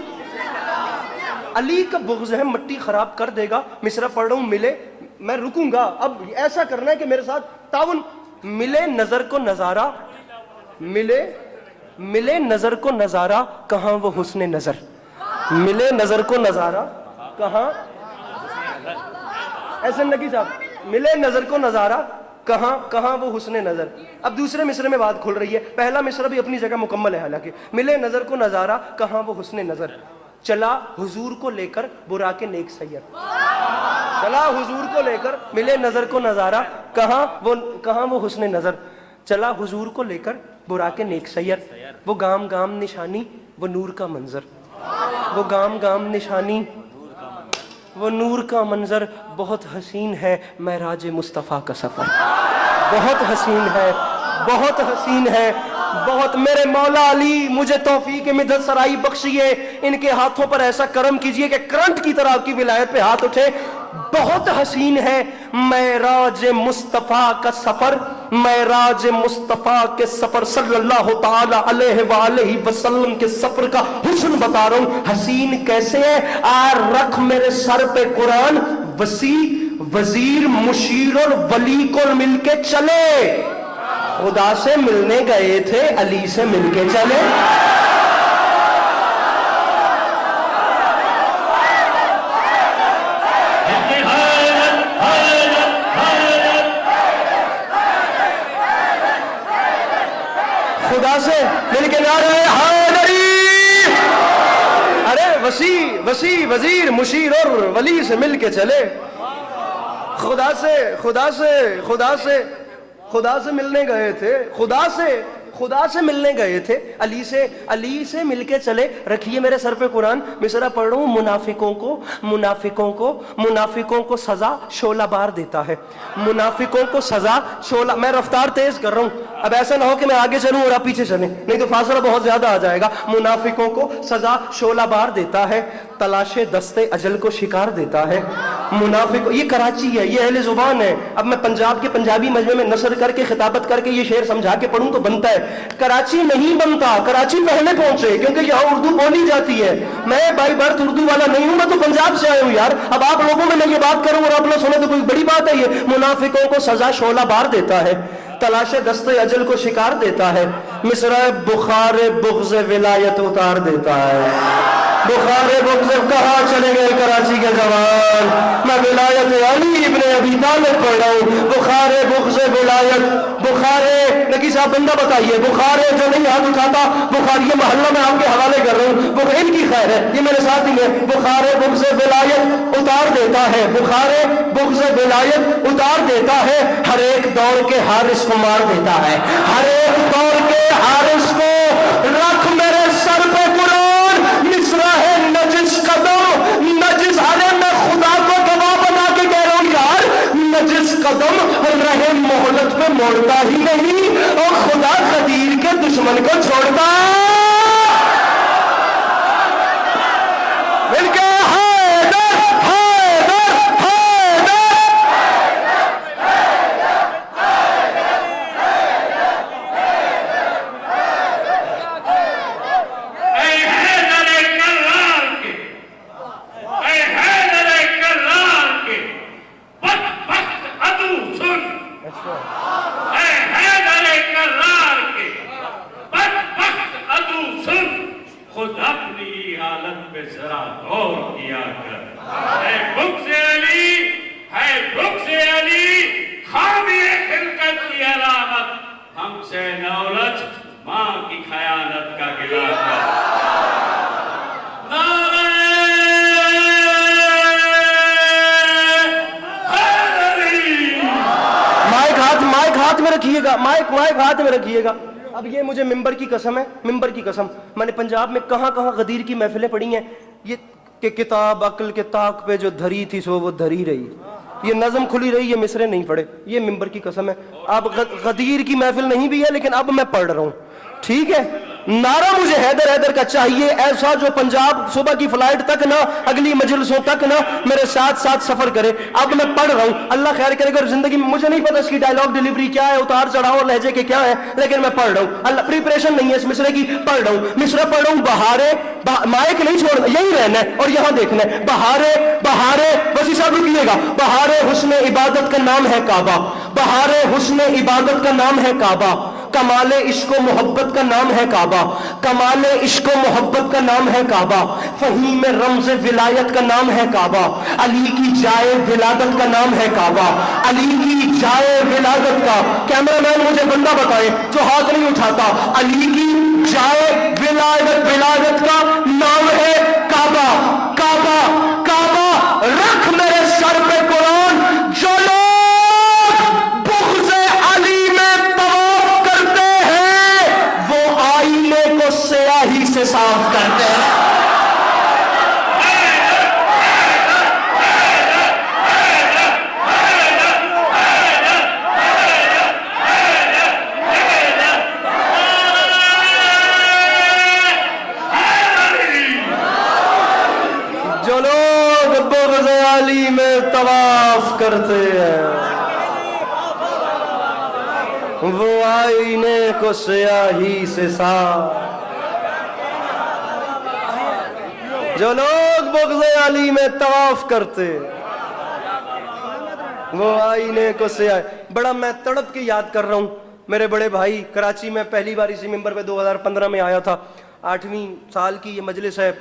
A: علی کا بغض ہے مٹی خراب کر دے گا. مصرع پڑھ رہا ہوں. ملے, میں رکوں گا. اب ایسا کرنا ہے کہ میرے ساتھ تعاون. ملے نظر کو نظارہ, ملے نظر کو نظارہ, کہاں وہ حسن نظر. ملے نظر کو نظارہ کہاں, ایسے نگی صاحب, ملے نظر کو نظارہ کہاں وہ حسن نظر. اب دوسرے مصرے میں بات کھل رہی ہے. پہلا مصرع بھی اپنی جگہ مکمل ہے حالانکہ. ملے نظر کو نظارہ کہاں وہ حسن نظر. چلا حضور کو لے کر براق نیک سیر. چلا حضور کو لے کر, ملے نظر کو نظارہ کہاں وہ حسن نظر. چلا حضور کو لے کر براق نیک سیر. وہ گام گام نشانی وہ نور کا منظر. وہ گام گام نشانی وہ نور کا منظر. بہت حسین ہے معراج مصطفیٰ کا سفر. بہت حسین ہے, بہت حسین ہے, بہت. میرے مولا علی مجھے توفیق مدد سرائی بخشیے. ان کے ہاتھوں پر ایسا کرم کیجئے کہ کرنٹ کی طرح آپ کی ولایت پہ ہاتھ اٹھے. بہت حسین ہے معراج مصطفیٰ کا سفر. معراج مصطفیٰ کے سفر صلی اللہ تعالی علیہ وآلہ وسلم کے سفر کا حسن بتا رہا ہوں. حسین کیسے ہے؟ رکھ میرے سر پہ قرآن. وسیع وزیر مشیر اور ولی کو مل کے چلے. خدا سے ملنے گئے تھے, علی سے مل کے چلے. خدا سے مل کے نعرہ حیدری. ارے وسیع وزیر مشیر اور ولی سے مل کے چلے. خدا سے ملنے گئے تھے. خدا سے ملنے گئے تھے. علی سے مل کے چلے. رکھیے میرے سر پہ قرآن. مصرع پڑھ رہا ہوں. منافقوں کو سزا شعلہ بار دیتا ہے. منافقوں کو سزا شعلہ. میں رفتار تیز کر رہا ہوں. اب ایسا نہ ہو کہ میں آگے چلوں اور آپ پیچھے چلیں, نہیں تو فاصلہ بہت زیادہ آ جائے گا. منافقوں کو سزا شعلہ بار دیتا ہے. تلاش دستے اجل کو شکار دیتا ہے. منافق, یہ کراچی ہے, یہ اہل زبان ہے. اب میں پنجاب کے پنجابی مجمع میں نثر کر کے خطابت کر کے یہ شعر سمجھا کے پڑھوں تو بنتا ہے. کراچی نہیں بنتا. کراچی پہلے پہنچے کیونکہ یہاں اردو بولی جاتی ہے. میں بائی برتھ اردو والا نہیں ہوں, میں تو پنجاب سے آیا ہوں یار. اب آپ لوگوں میں یہ بات کروں اور آپ لوگ سنیں تو کوئی بڑی بات ہے یہ. منافقوں کو سزا شعلہ بار دیتا ہے. تلاش دست اجل کو شکار دیتا ہے. مصرع بخار بغض ولایت اتار دیتا ہے. بخار بغض کہاں چلے گئے کراچی کے جوان. میں ولایت علی ابن ابی طالب پڑھ رہا ہوں. بخار بغض ولایت. بخار نکی صاحب بندہ بتائیے. بخار جو نہیں ہاتھ اٹھاتا. بخار یہ محلہ میں آپ کے حوالے کر رہا ہوں. بخار ان کی خیر ہے, یہ میرے ساتھ ہی ہے. بخار بغض ولایت اتار دیتا ہے. بخار بغض ولایت اتار دیتا ہے. ہر ایک دور کے حارس کو مار دیتا ہے. ہر ایک دور کے حارس کو. رکھ میرے سر پہ قرآن. مصرع ہے نجس قدم. نجس, ارے میں خدا کو گواہ بنا کے کہہ رہا ہوں یار, نجس قدم رہے مہلت پہ موڑتا ہی نہیں. دشمن کو چھوڑتا مل کے حیدر حیدر حیدر
D: اے حیدر کرار کے، اے حیدر کرار کے بدبخت عدو سن، اے حیدر کرار کے بدبخت عدو سن، خود اپنی حالت پہ ذرا غور کیا کر۔ ہے بغض علی، ہے بغض علی خامی خلقت کی علامت، ہم سے نہ الجھ ماں کی خیانت کا گلہ کر۔ نعرہ حیدری۔
A: مائک ہاتھ میں رکھیے گا، مائک ہاتھ میں رکھیے گا۔ اب یہ مجھے ممبر کی قسم ہے، ممبر کی قسم، میں نے پنجاب میں کہاں غدیر کی محفلیں پڑھی ہیں، یہ کہ کتاب عقل کے طاق پہ جو دھری تھی سو وہ دھری رہی، یہ نظم کھلی رہی، یہ مصرے نہیں پڑھے، یہ ممبر کی قسم ہے۔ اب غدیر کی محفل نہیں بھی ہے لیکن اب میں پڑھ رہا ہوں، ٹھیک ہے؟ نعرہ مجھے حیدر حیدر کا چاہیے، ایسا جو پنجاب صبح کی فلائٹ تک نہ، اگلی مجلسوں تک نہ میرے ساتھ سفر کرے۔ اب میں پڑھ رہا ہوں، اللہ خیر کرے گا زندگی میں، مجھے نہیں پتا اس کی ڈائیلاگ ڈیلیوری کیا ہے، اتار چڑھاؤ اور لہجے کے کیا ہے، لیکن میں پڑھ رہا ہوں، اللہ پریپریشن نہیں ہے اس مصرے کی، پڑھ رہا ہوں، مصرے پڑھ رہا ہوں۔ بہارے مائک نہیں چھوڑنا، یہی رہنا ہے اور یہاں دیکھنا ہے۔ بہارے وسیع صاحب رکیے گا۔ بہارے حسن عبادت کا نام ہے کعبہ، بہارے حسن عبادت کا نام ہے کعبہ، کمال عشق و محبت کا نام ہے کعبہ، کمال عشق و محبت کا نام ہے کعبہ، فہیم رمز ولایت کا نام ہے کعبہ، علی کی جائے ولادت کا نام ہے کعبہ، علی کی جائے ولادت کا، کیمرہ مین مجھے بندہ بتائے جو ہاتھ نہیں اٹھاتا، علی کی جائے ولادت کا نام ہے کعبہ، کعبہ کعبہ رکھ میرے سر پہ قرآن، جو لوگ بغض علی میں طواف کرتے ہیں وہ آئینے کو سیاہی سے صاف کرتے ہیں۔ جو لوگ بغض علی میں طواف کرتے ہیں وہ آئینے کو سیاہی سے صاف، جو لوگ بغض علی میں طواف کرتے وہ آئینے کو سیاہی۔ بڑا میں تڑپ کے یاد کر رہا ہوں، میرے بڑے بھائی کراچی میں پہلی بار اسی ممبر پہ 2015 میں آیا تھا، 8ویں سال کی یہ مجلس ہے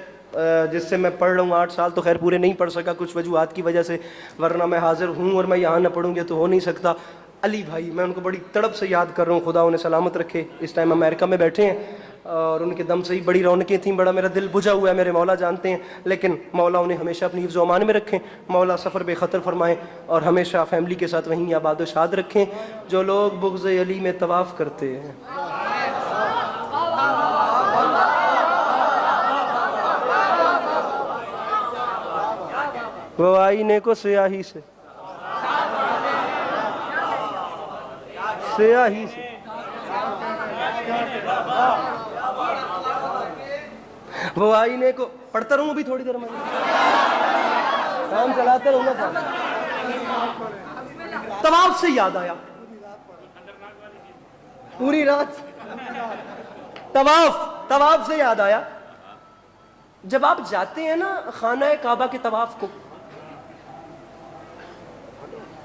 A: جس سے میں پڑھ رہا ہوں۔ 8 سال تو خیر پورے نہیں پڑھ سکا کچھ وجوہات کی وجہ سے، ورنہ میں حاضر ہوں اور میں یہاں نہ پڑھوں گے تو ہو نہیں سکتا۔ علی بھائی میں ان کو بڑی تڑپ سے یاد کر رہا ہوں، خدا انہیں سلامت رکھے، اس ٹائم امریکہ میں بیٹھے ہیں اور ان کے دم سے ہی بڑی رونقیں تھیں، بڑا میرا دل بجھا ہوا ہے، میرے مولا جانتے ہیں، لیکن مولا انہیں ہمیشہ اپنی حفظ و امان میں رکھیں، مولا سفر بے خطر فرمائیں اور ہمیشہ فیملی کے ساتھ وہیں آباد و شاد رکھیں۔ جو لوگ بغض علی میں طواف کرتے ہیں وہ آئینے کو سیاہی سے وہ آئینے کو پڑھتا رہوں ابھی تھوڑی دیر میں کام چلاتے رہوں گا۔ طواف سے یاد آیا، پوری رات طواف سے یاد آیا، جب آپ جاتے ہیں نا خانہ کعبہ کے طواف کو،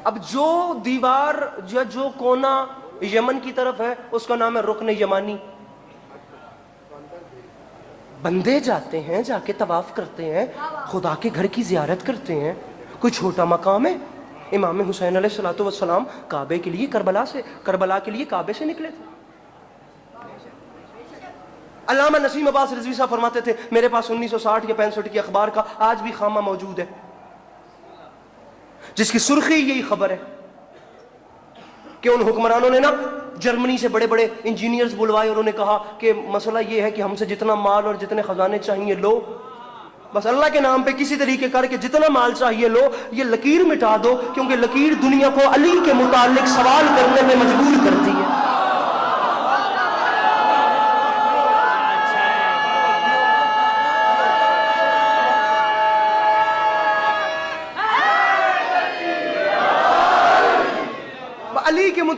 A: اب جو دیوار یا جو کونا یمن کی طرف ہے اس کا نام ہے رکن یمانی، بندے جاتے ہیں، جا کے طواف کرتے ہیں، خدا کے گھر کی زیارت کرتے ہیں، کوئی چھوٹا مقام ہے؟ امام حسین علیہ الصلوۃ والسلام کعبے کے لیے کربلا کے لیے کعبے سے نکلے تھے۔ علامہ نسیم عباس رضوی صاحب فرماتے تھے میرے پاس 1960 یا 65 کی اخبار کا آج بھی خامہ موجود ہے جس کی سرخی یہی خبر ہے کہ ان حکمرانوں نے نا جرمنی سے بڑے بڑے انجینئرز بلوائے اور انہوں نے کہا کہ مسئلہ یہ ہے کہ ہم سے جتنا مال اور جتنے خزانے چاہیے لو، بس اللہ کے نام پہ کسی طریقے کر کے جتنا مال چاہیے لو، یہ لکیر مٹا دو کیونکہ لکیر دنیا کو علی کے متعلق سوال کرنے میں مجبور کرتی ہے۔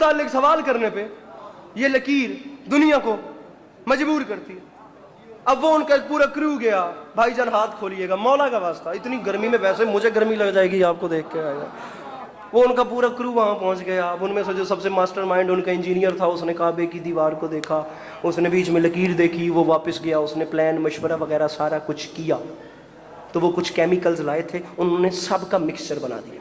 A: متعلق سوال کرنے پہ یہ لکیر دنیا کو مجبور کرتی ہے. اب وہ ان کا پورا کرو گیا. بھائی جان ہاتھ کھولیے گا, مولا کا واسطہ, اتنی گرمی میں ویسے مجھے گرمی لگ جائے گی آپ کو دیکھ کے. آئے گا وہ ان کا پورا کرو وہاں پہنچ گیا. اب ان میں سے جو سب سے ماسٹر مائنڈ ان کا انجینئر تھا, اس نے کعبے کی دیوار کو دیکھا, اس نے بیچ میں لکیر دیکھی, وہ واپس گیا, اس نے پلان مشورہ وغیرہ سارا کچھ کیا. تو وہ کچھ کیمیکلز لائے تھے, انہوں نے سب کا مکسچر بنا دیا.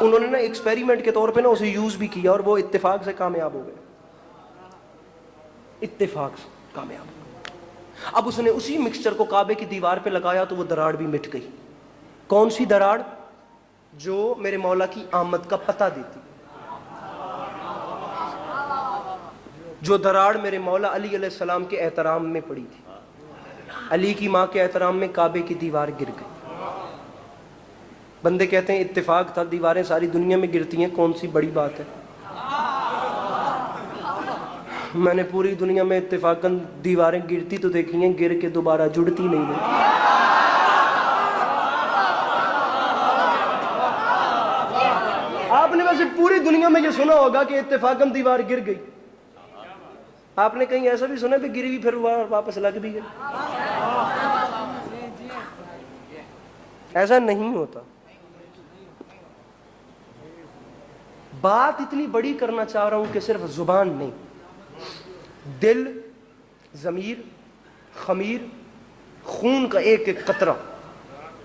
A: انہوں نے نا ایکسپیریمنٹ کے طور پہ نا اسے یوز بھی کیا, اور وہ اتفاق سے کامیاب ہو گئے. اتفاق سے کامیاب. اب اس نے اسی مکسچر کو کعبے کی دیوار پہ لگایا تو وہ دراڑ بھی مٹ گئی. کون سی دراڑ؟ جو میرے مولا کی آمد کا پتہ دیتی. جو دراڑ میرے مولا علی علیہ السلام کے احترام میں پڑی تھی. علی کی ماں کے احترام میں کعبے کی دیوار گر گئی. بندے کہتے ہیں اتفاق تھا, دیواریں ساری دنیا میں گرتی ہیں, کون سی بڑی بات ہے. میں نے پوری دنیا میں اتفاقاً دیواریں گرتی تو دیکھی ہیں, گر کے دوبارہ جڑتی نہیں ہیں. آپ نے ویسے پوری دنیا میں یہ سنا ہوگا کہ اتفاقاً دیوار گر گئی. آپ نے کہیں ایسا بھی سنا کہ گری بھی پھر واپس لگ بھی گئی؟ ایسا نہیں ہوتا. بات اتنی بڑی کرنا چاہ رہا ہوں کہ صرف زبان نہیں, دل, ضمیر, خمیر, خون کا ایک ایک قطرہ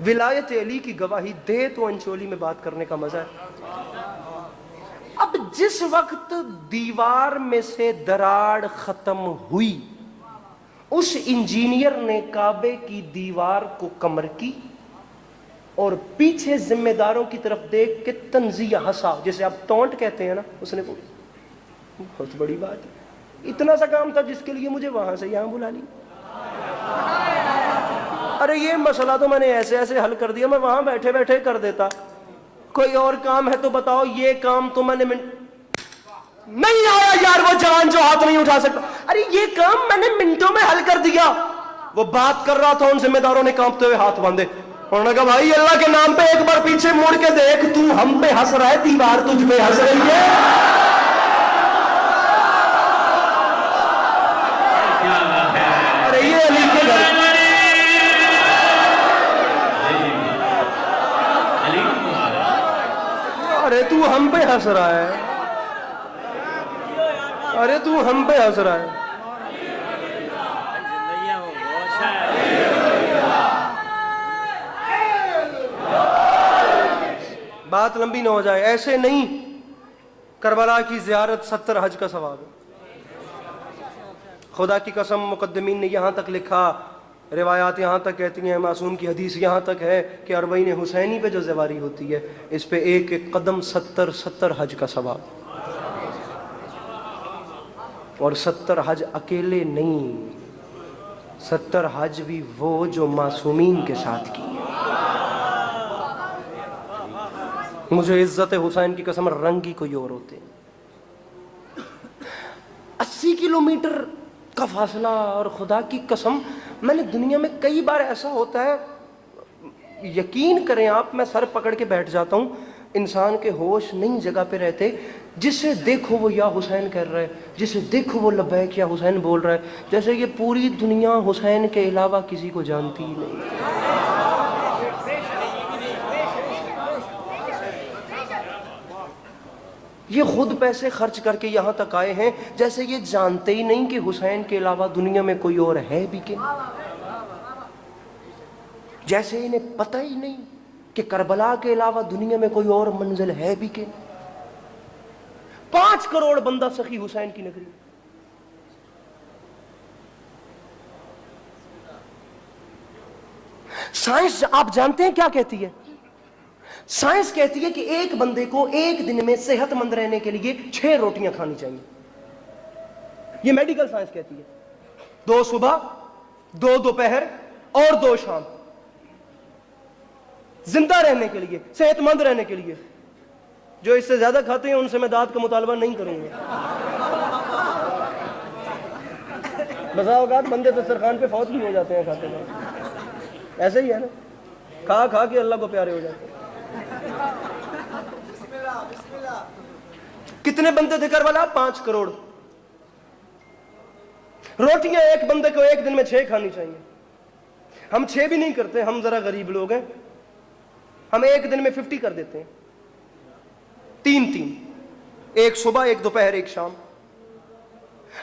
A: ولایت علی کی گواہی دے تو انچولی میں بات کرنے کا مزہ ہے. اب جس وقت دیوار میں سے دراڑ ختم ہوئی, اس انجینئر نے کعبے کی دیوار کو کمر کی اور پیچھے ذمہ داروں کی طرف دیکھ کے تنزیہ ہنسا, جسے آپ ٹونٹ کہتے ہیں نا. اس نے بولا بہت بڑی بات ہے, اتنا سا کام تھا جس کے لیے مجھے وہاں سے یہاں بلا لی. ارے یہ مسئلہ تو میں نے ایسے ایسے حل کر دیا, میں وہاں بیٹھے بیٹھے کر دیتا. کوئی اور کام ہے تو بتاؤ. یہ کام تو میں نے نہیں آیا یار وہ جوان جو ہاتھ نہیں اٹھا سکتا. ارے یہ کام میں نے منٹوں میں حل کر دیا. وہ بات کر رہا تھا, ان ذمہ داروں نے کانپتے ہوئے ہاتھ باندھے. انہوں نے کہا بھائی اللہ کے نام پہ ایک بار پیچھے مڑ کے دیکھ, تو ہم پہ ہنس رہا ہے, دیوار تجھ پہ ہنس رہی ہے. ارے یہ علی کے گھر, ارے تو ہم پہ ہنس رہا ہے, ارے تو ہم پہ ہنس رہا ہے. بات لمبی نہ ہو جائے. ایسے نہیں, کربلا کی زیارت 70 حج کا ثواب ہے. خدا کی قسم مقدمین نے یہاں تک لکھا, روایات یہاں تک کہتی ہیں, معصوم کی حدیث یہاں تک ہے کہ اربعین حسینی پہ جو زیواری ہوتی ہے اس پہ ایک ایک قدم 70 حج کا ثواب. اور 70 حج اکیلے نہیں, 70 حج بھی وہ جو معصومین کے ساتھ کی. مجھے عزت حسین کی قسم رنگ ہی کوئی اور ہوتے. 80 کلومیٹر کا فاصلہ, اور خدا کی قسم میں نے دنیا میں کئی بار ایسا ہوتا ہے, یقین کریں آپ, میں سر پکڑ کے بیٹھ جاتا ہوں, انسان کے ہوش نہیں جگہ پہ رہتے. جسے دیکھو وہ یا حسین کہہ رہا ہے, جسے دیکھو وہ لبیک یا حسین بول رہا ہے, جیسے یہ پوری دنیا حسین کے علاوہ کسی کو جانتی ہی نہیں. یہ خود پیسے خرچ کر کے یہاں تک آئے ہیں, جیسے یہ جانتے ہی نہیں کہ حسین کے علاوہ دنیا میں کوئی اور ہے بھی کہ, جیسے انہیں پتہ ہی نہیں کہ کربلا کے علاوہ دنیا میں کوئی اور منزل ہے بھی کہ. 5 کروڑ بندہ سخی حسین کی نگری. سائنس آپ جانتے ہیں کیا کہتی ہے؟ سائنس کہتی ہے کہ ایک بندے کو ایک دن میں صحت مند رہنے کے لیے 6 روٹیاں کھانی چاہیے. یہ میڈیکل سائنس کہتی ہے. 2 صبح, 2 دوپہر اور 2 شام, زندہ رہنے کے لیے, صحت مند رہنے کے لیے. جو اس سے زیادہ کھاتے ہیں ان سے میں دانت کا مطالبہ نہیں کروں گا. بسا اوقات بندے دسترخوان پہ فوت بھی ہو جاتے ہیں کھاتے ہیں. ایسے ہی ہے نا, کھا کے اللہ کو پیارے ہو جاتے ہیں. کتنے بندے تھے کربلا؟ 5 کروڑ. روٹیاں ایک بندے کو ایک دن میں 6 کھانی چاہیے. ہم 6 بھی نہیں کرتے, ہم ذرا غریب لوگ ہیں, ہم ایک دن میں 50 کر دیتے ہیں. 3 ایک صبح, ایک دوپہر, ایک شام.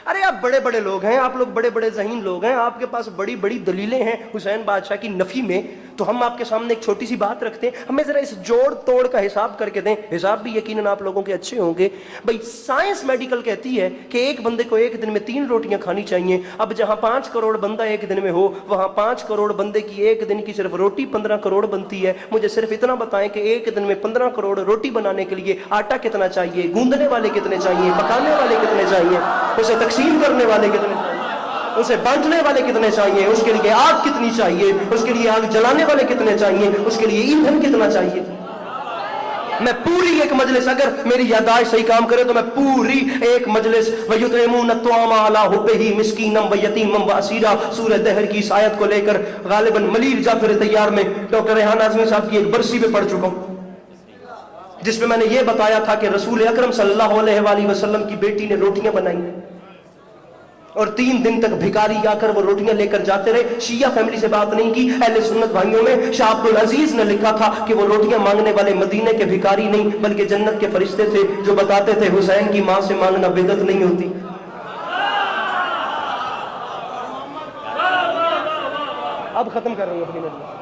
A: ارے آپ بڑے بڑے لوگ ہیں, آپ لوگ بڑے بڑے ذہین لوگ ہیں, آپ کے پاس بڑی بڑی دلیلیں ہیں حسین بادشاہ کی نفی میں, تو ہم آپ کے سامنے ایک چھوٹی سی بات رکھتے ہیں, ہمیں ذرا اس جوڑ توڑ کا حساب کر کے دیں. حساب بھی یقیناً آپ لوگوں کے اچھے ہوں گے. بھائی سائنس میڈیکل کہتی ہے کہ ایک بندے کو ایک دن میں 3 روٹیاں کھانی چاہیے. اب جہاں 5 کروڑ بندہ ایک دن میں ہو, وہاں 5 کروڑ بندے کی ایک دن کی صرف روٹی 15 کروڑ بنتی ہے. مجھے صرف اتنا بتائیں کہ ایک دن میں 15 کروڑ روٹی بنانے کے لیے آٹا کتنا چاہیے, گوندنے والے کتنے چاہیے, پکانے والے کتنے چاہیے, اسے تقسیم کرنے والے کتنے چاہیے, اسے بانٹنے والے کتنے چاہیے, اس کے لیے آگ کتنی چاہیے, اس کے لیے آگ جلانے والے کتنے چاہیے, اس کے لیے ایندھن کتنا چاہیے. میں پوری ایک مجلس, اگر میری یادداشت صحیح کام کرے تو میں پوری ایک مجلس وَيُطْعِمُونَ الطَّعَامَ عَلَىٰ حُبِّهِ مِسْكِينًا وَيَتِيمًا وَأَسِيرًا سورہ دہر کی اس آیت کو لے کر غالباً ملیر جعفر طیار میں ڈاکٹر ریحان اعظمی صاحب کی ایک برسی پہ پڑھ چکا ہوں, جس میں نے یہ بتایا تھا کہ رسول اکرم صلی اللہ علیہ وآلہ وسلم کی بیٹی نے روٹیاں بنائی اور 3 دن تک بھکاری آ کر وہ روٹیاں لے کر جاتے رہے. شیعہ فیملی سے بات نہیں کی, اہل سنت بھائیوں میں شاہ عبد العزیز نے لکھا تھا کہ وہ روٹیاں مانگنے والے مدینے کے بھکاری نہیں بلکہ جنت کے فرشتے تھے, جو بتاتے تھے حسین کی ماں سے مانگنا بدعت نہیں ہوتی. اب ختم کر رہا ہوں اپنی مجلس.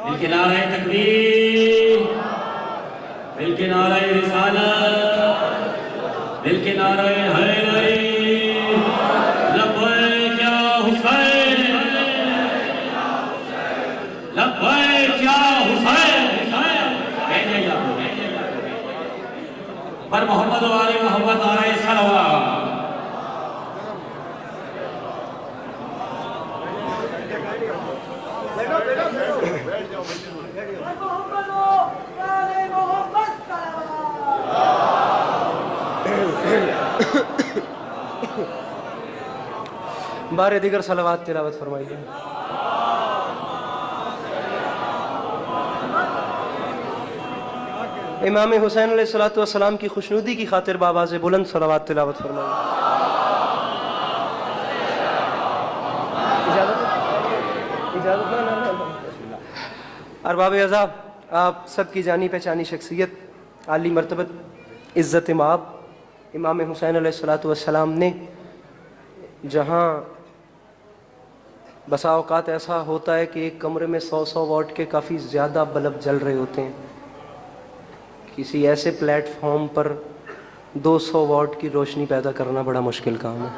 B: دل کے نعرہ تکبیر, دل کے نعرہ رسالت, دل کے نعرہ حیدری, لبیک یا حسین, لبیک یا حسین. پر محمد و آل محمد آئے صلوات.
A: بار دیگر صلوات تلاوت فرمائیے. امام حسین علیہ السلام کی خوشنودی کی خاطر بآواز بلند صلوات تلاوت فرمائیے. اجازت ہے. ارباب عذاب, آپ سب کی جانی پہچانی شخصیت, عالی مرتبت, عزت مآب امام حسین علیہ السلام نے, جہاں بسا اوقات ایسا ہوتا ہے کہ ایک کمرے میں 100 واٹ کے کافی زیادہ بلب جل رہے ہوتے ہیں, کسی ایسے پلیٹ فارم پر 200 واٹ کی روشنی پیدا کرنا بڑا مشکل کام ہے,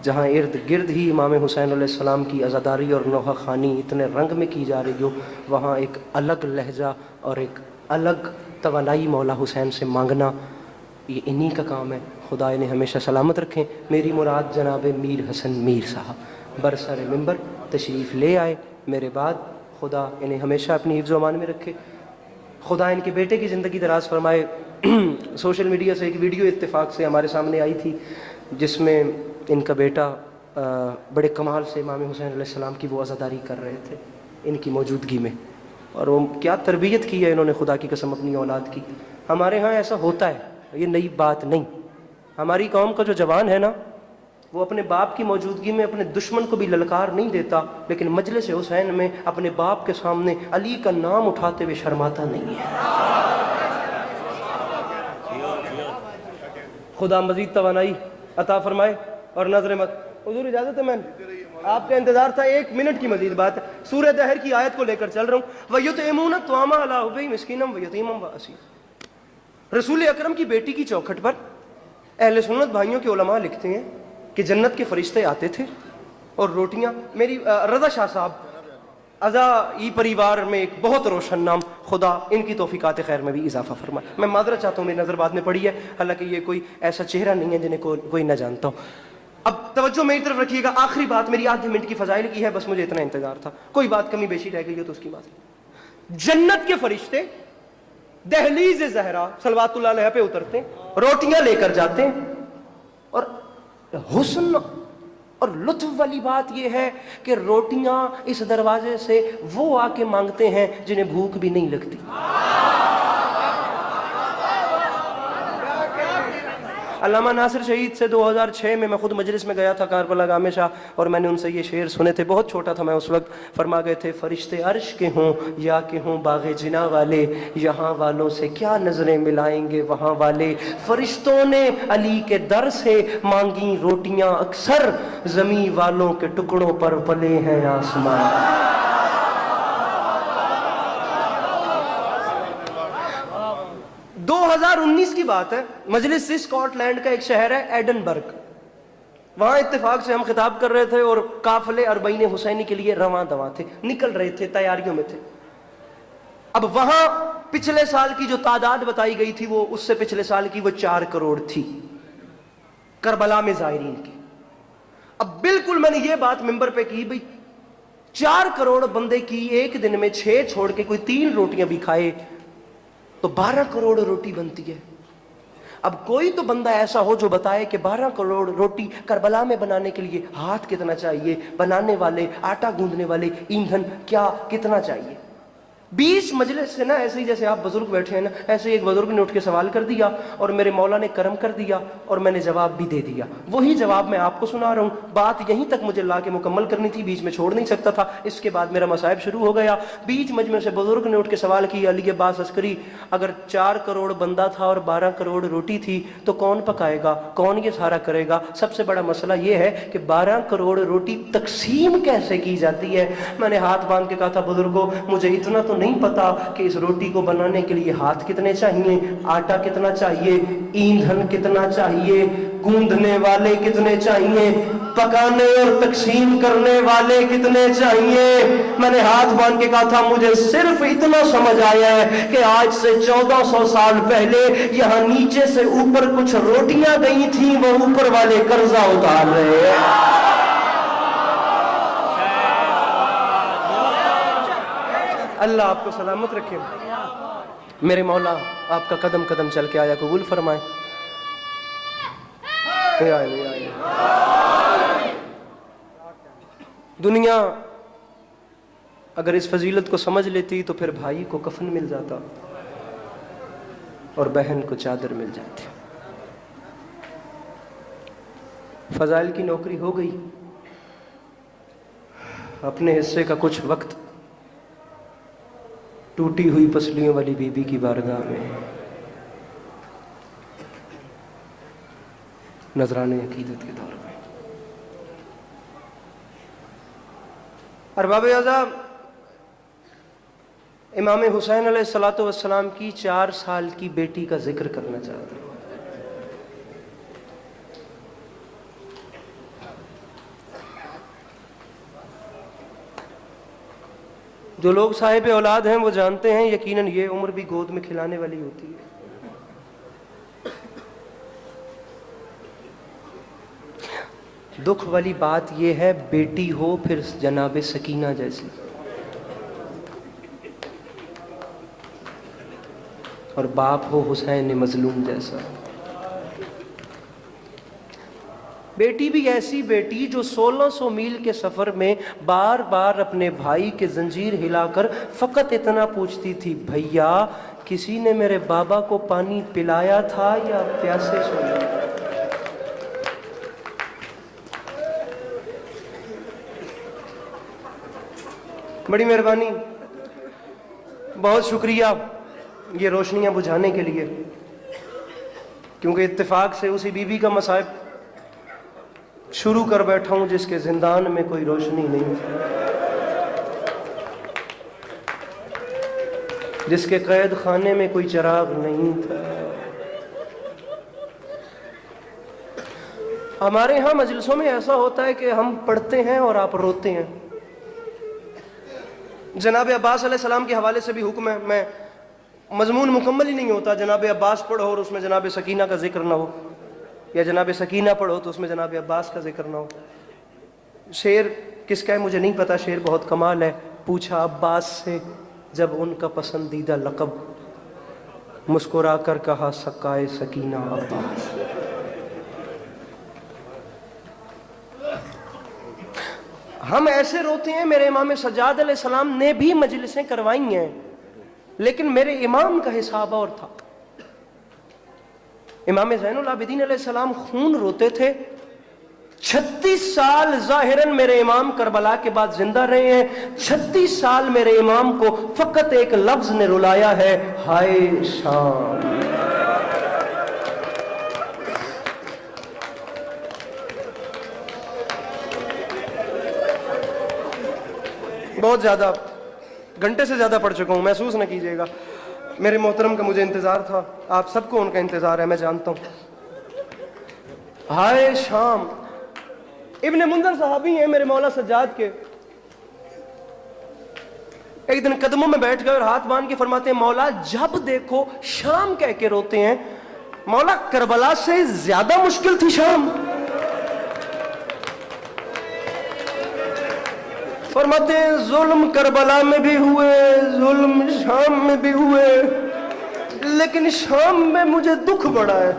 A: جہاں ارد گرد ہی امام حسین علیہ السلام کی عزاداری اور نوحہ خوانی اتنے رنگ میں کی جا رہی ہو, وہاں ایک الگ لہجہ اور ایک الگ توانائی مولا حسین سے مانگنا, یہ انہی کا کام ہے. خدا انہیں ہمیشہ سلامت رکھیں. میری مراد جناب میر حسن میر صاحب برسر ممبر تشریف لے آئے میرے بعد, خدا انہیں ہمیشہ اپنی حفظ و امان میں رکھے, خدا ان کے بیٹے کی زندگی دراز فرمائے. سوشل میڈیا سے ایک ویڈیو اتفاق سے ہمارے سامنے آئی تھی جس میں ان کا بیٹا بڑے کمال سے امام حسین علیہ السلام کی وہ عزاداری کر رہے تھے ان کی موجودگی میں, اور وہ کیا تربیت کی ہے انہوں نے خدا کی قسم اپنی اولاد کی. ہمارے ہاں ایسا ہوتا ہے, یہ نئی بات نہیں. ہماری قوم کا جو جوان ہے نا, وہ اپنے باپ کی موجودگی میں اپنے دشمن کو بھی للکار نہیں دیتا, لیکن مجلس حسین میں اپنے باپ کے سامنے علی کا نام اٹھاتے ہوئے شرماتا نہیں ہے. خدا مزید توانائی عطا فرمائے اور نظر مت. حضور اجازت ہے, میں آپ کا انتظار تھا, 1 منٹ کی مزید بات ہے. سورہ دہر کی آیت کو لے کر چل رہا ہوں. وَيُطْعِمُونَ الطَّعَامَ عَلَىٰ حُبِّهِ مِسْكِينًا وَيَتِيمًا وَأَسِيرًا. رسول اکرم کی بیٹی کی چوکھٹ پر اہل سنت بھائیوں کے علماء لکھتے ہیں کہ جنت کے فرشتے آتے تھے اور روٹیاں. میری رضا شاہ صاحب ازائی پریوار میں ایک بہت روشن نام, خدا ان کی توفیقات خیر میں بھی اضافہ فرمائے. میں معذرت چاہتا ہوں, میری نظر بعد میں پڑی ہے, حالانکہ یہ کوئی ایسا چہرہ نہیں ہے جنہیں کوئی نہ جانتا ہو. اب توجہ میری طرف رکھیے گا, آخری بات میری آدھے منٹ کی فضائل کی ہے, بس مجھے اتنا انتظار تھا. کوئی بات کمی بیشی رہ گئی ہو تو اس کی بات. جنت کے فرشتے دہلیز زہرا صلوات اللہ علیہ پہ اترتے ہیں, روٹیاں لے کر جاتے ہیں, اور حسن اور لطف والی بات یہ ہے کہ روٹیاں اس دروازے سے وہ آ کے مانگتے ہیں جنہیں بھوک بھی نہیں لگتی. علامہ ناصر شہید سے 2006 میں خود مجلس میں گیا تھا کاربلا گام شاہ، اور میں نے ان سے یہ شعر سنے تھے. بہت چھوٹا تھا میں اس وقت. فرما گئے تھے فرشتے عرش کے ہوں یا کہ ہوں باغ جنا والے، یہاں والوں سے کیا نظریں ملائیں گے وہاں والے. فرشتوں نے علی کے در سے مانگی روٹیاں اکثر، زمین والوں کے ٹکڑوں پر پلے ہیں آسمان. 2019 کی بات ہے، مجلس سے اسکاٹ لینڈ کا ایک شہر ہے ایڈنبرگ. وہاں اتفاق سے ہم خطاب کر رہے تھے اور قافلے اربعین حسینی کے لیے رواں دواں تھے، نکل رہے تھے، تیاریوں میں تھے. اب وہاں پچھلے سال کی جو تعداد بتائی گئی تھی وہ اس سے پچھلے سال کی وہ 4 کروڑ تھی کربلا میں زائرین کی. اب بالکل میں نے یہ بات ممبر پہ کی، بھئی 4 کروڑ بندے کی ایک دن میں 6 چھوڑ کے کوئی 3 روٹیاں بھی کھائے تو 12 کروڑ روٹی بنتی ہے. اب کوئی تو بندہ ایسا ہو جو بتائے کہ 12 کروڑ روٹی کربلا میں بنانے کے لیے ہاتھ کتنا چاہیے، بنانے والے، آٹا گوندنے والے، ایندھن کیا کتنا چاہیے. 20 مجلس سے نا ایسے ہی جیسے آپ بزرگ بیٹھے ہیں نا، ایسے ایک بزرگ نے اٹھ کے سوال کر دیا اور میرے مولا نے کرم کر دیا اور میں نے جواب بھی دے دیا. وہی جواب میں آپ کو سنا رہا ہوں. بات یہیں تک مجھے لا کے مکمل کرنی تھی، بیچ میں چھوڑ نہیں سکتا تھا. اس کے بعد میرا مصائب شروع ہو گیا. بیچ مجمع سے بزرگ نے اٹھ کے سوال کیا، علی عباس عسکری اگر 4 کروڑ بندہ تھا اور 12 کروڑ روٹی تھی تو کون پکائے گا، کون یہ سارا کرے گا؟ سب سے بڑا مسئلہ یہ ہے کہ 12 کروڑ روٹی تقسیم کیسے کی جاتی ہے. میں نے ہاتھ باندھ کے کہا تھا بزرگوں مجھے اتنا تو نہیں پتا کہ اس روٹی کو بنانے کے لیے ہاتھ کتنے چاہیے، آٹا کتنا چاہیے، ایندھن کتنا چاہیے، گوندنے والے کتنے چاہیے، پکانے اور تقسیم کرنے والے کتنے چاہیے. میں نے ہاتھ باندھ کے کہا تھا مجھے صرف اتنا سمجھ آیا ہے کہ آج سے 1400 سال پہلے یہاں نیچے سے اوپر کچھ روٹیاں گئی تھیں، وہ اوپر والے قرضہ اتار رہے ہیں. اللہ آپ کو سلامت رکھے. میرے مولا آپ کا قدم قدم چل کے آیا قبول فرمائے. دنیا اگر اس فضیلت کو سمجھ لیتی تو پھر بھائی کو کفن مل جاتا اور بہن کو چادر مل جاتی. فضائل کی نوکری ہو گئی. اپنے حصے کا کچھ وقت ٹوٹی ہوئی پسلیوں والی بی بی کی بارگاہ میں نذرانے عقیدت کے دور میں. ارباب اعظم امام حسین علیہ الصلوۃ والسلام کی 4 سال کی بیٹی کا ذکر کرنا چاہتا ہوں. جو لوگ صاحب اولاد ہیں وہ جانتے ہیں یقیناً یہ عمر بھی گود میں کھلانے والی ہوتی ہے. دکھ والی بات یہ ہے بیٹی ہو پھر جناب سکینہ جیسی، اور باپ ہو حسین مظلوم جیسا. بیٹی بھی ایسی بیٹی جو 1600 میل کے سفر میں بار بار اپنے بھائی کے زنجیر ہلا کر فقط اتنا پوچھتی تھی بھیا کسی نے میرے بابا کو پانی پلایا تھا یا پیاسے سویا. بڑی مہربانی، بہت شکریہ یہ روشنیاں بجھانے کے لیے، کیونکہ اتفاق سے اسی بی بی کا مصائب شروع کر بیٹھا ہوں جس کے زندان میں کوئی روشنی نہیں تھی، جس کے قید خانے میں کوئی چراغ نہیں تھا. ہمارے ہاں مجلسوں میں ایسا ہوتا ہے کہ ہم پڑھتے ہیں اور آپ روتے ہیں. جناب عباس علیہ السلام کے حوالے سے بھی حکم ہے، میں مضمون مکمل ہی نہیں ہوتا، جناب عباس پڑھو اور اس میں جناب سکینہ کا ذکر نہ ہو، یا جناب سکینہ پڑھو تو اس میں جناب عباس کا ذکر نہ ہو. شعر کس کا ہے مجھے نہیں پتا، شعر بہت کمال ہے. پوچھا عباس سے جب ان کا پسندیدہ لقب، مسکرا کر کہا سقائے سکینہ عباس. ہم ایسے روتے ہیں, میرے امام سجاد علیہ السلام نے بھی مجلسیں کروائی ہیں, لیکن میرے امام کا حساب اور تھا. امام زین العابدین علیہ السلام خون روتے تھے. 36 سال ظاہراً میرے امام کربلا کے بعد زندہ رہے ہیں. 36 سال میرے امام کو فقط ایک لفظ نے رلایا ہے, ہائے شام. بہت زیادہ, گھنٹے سے زیادہ پڑھ چکا ہوں, محسوس نہ کیجیے گا. میرے محترم کا مجھے انتظار تھا, آپ سب کو ان کا انتظار ہے, میں جانتا ہوں. ہائے شام. ابن منذر صحابی ہیں میرے مولا سجاد کے. ایک دن قدموں میں بیٹھ گئے اور ہاتھ باندھ کے فرماتے ہیں, مولا جب دیکھو شام کہہ کے روتے ہیں. مولا کربلا سے زیادہ مشکل تھی شام. فرماتے ہیں ظلم کربلا میں بھی ہوئے, ظلم شام میں بھی ہوئے, لیکن شام میں مجھے دکھ بڑا ہے.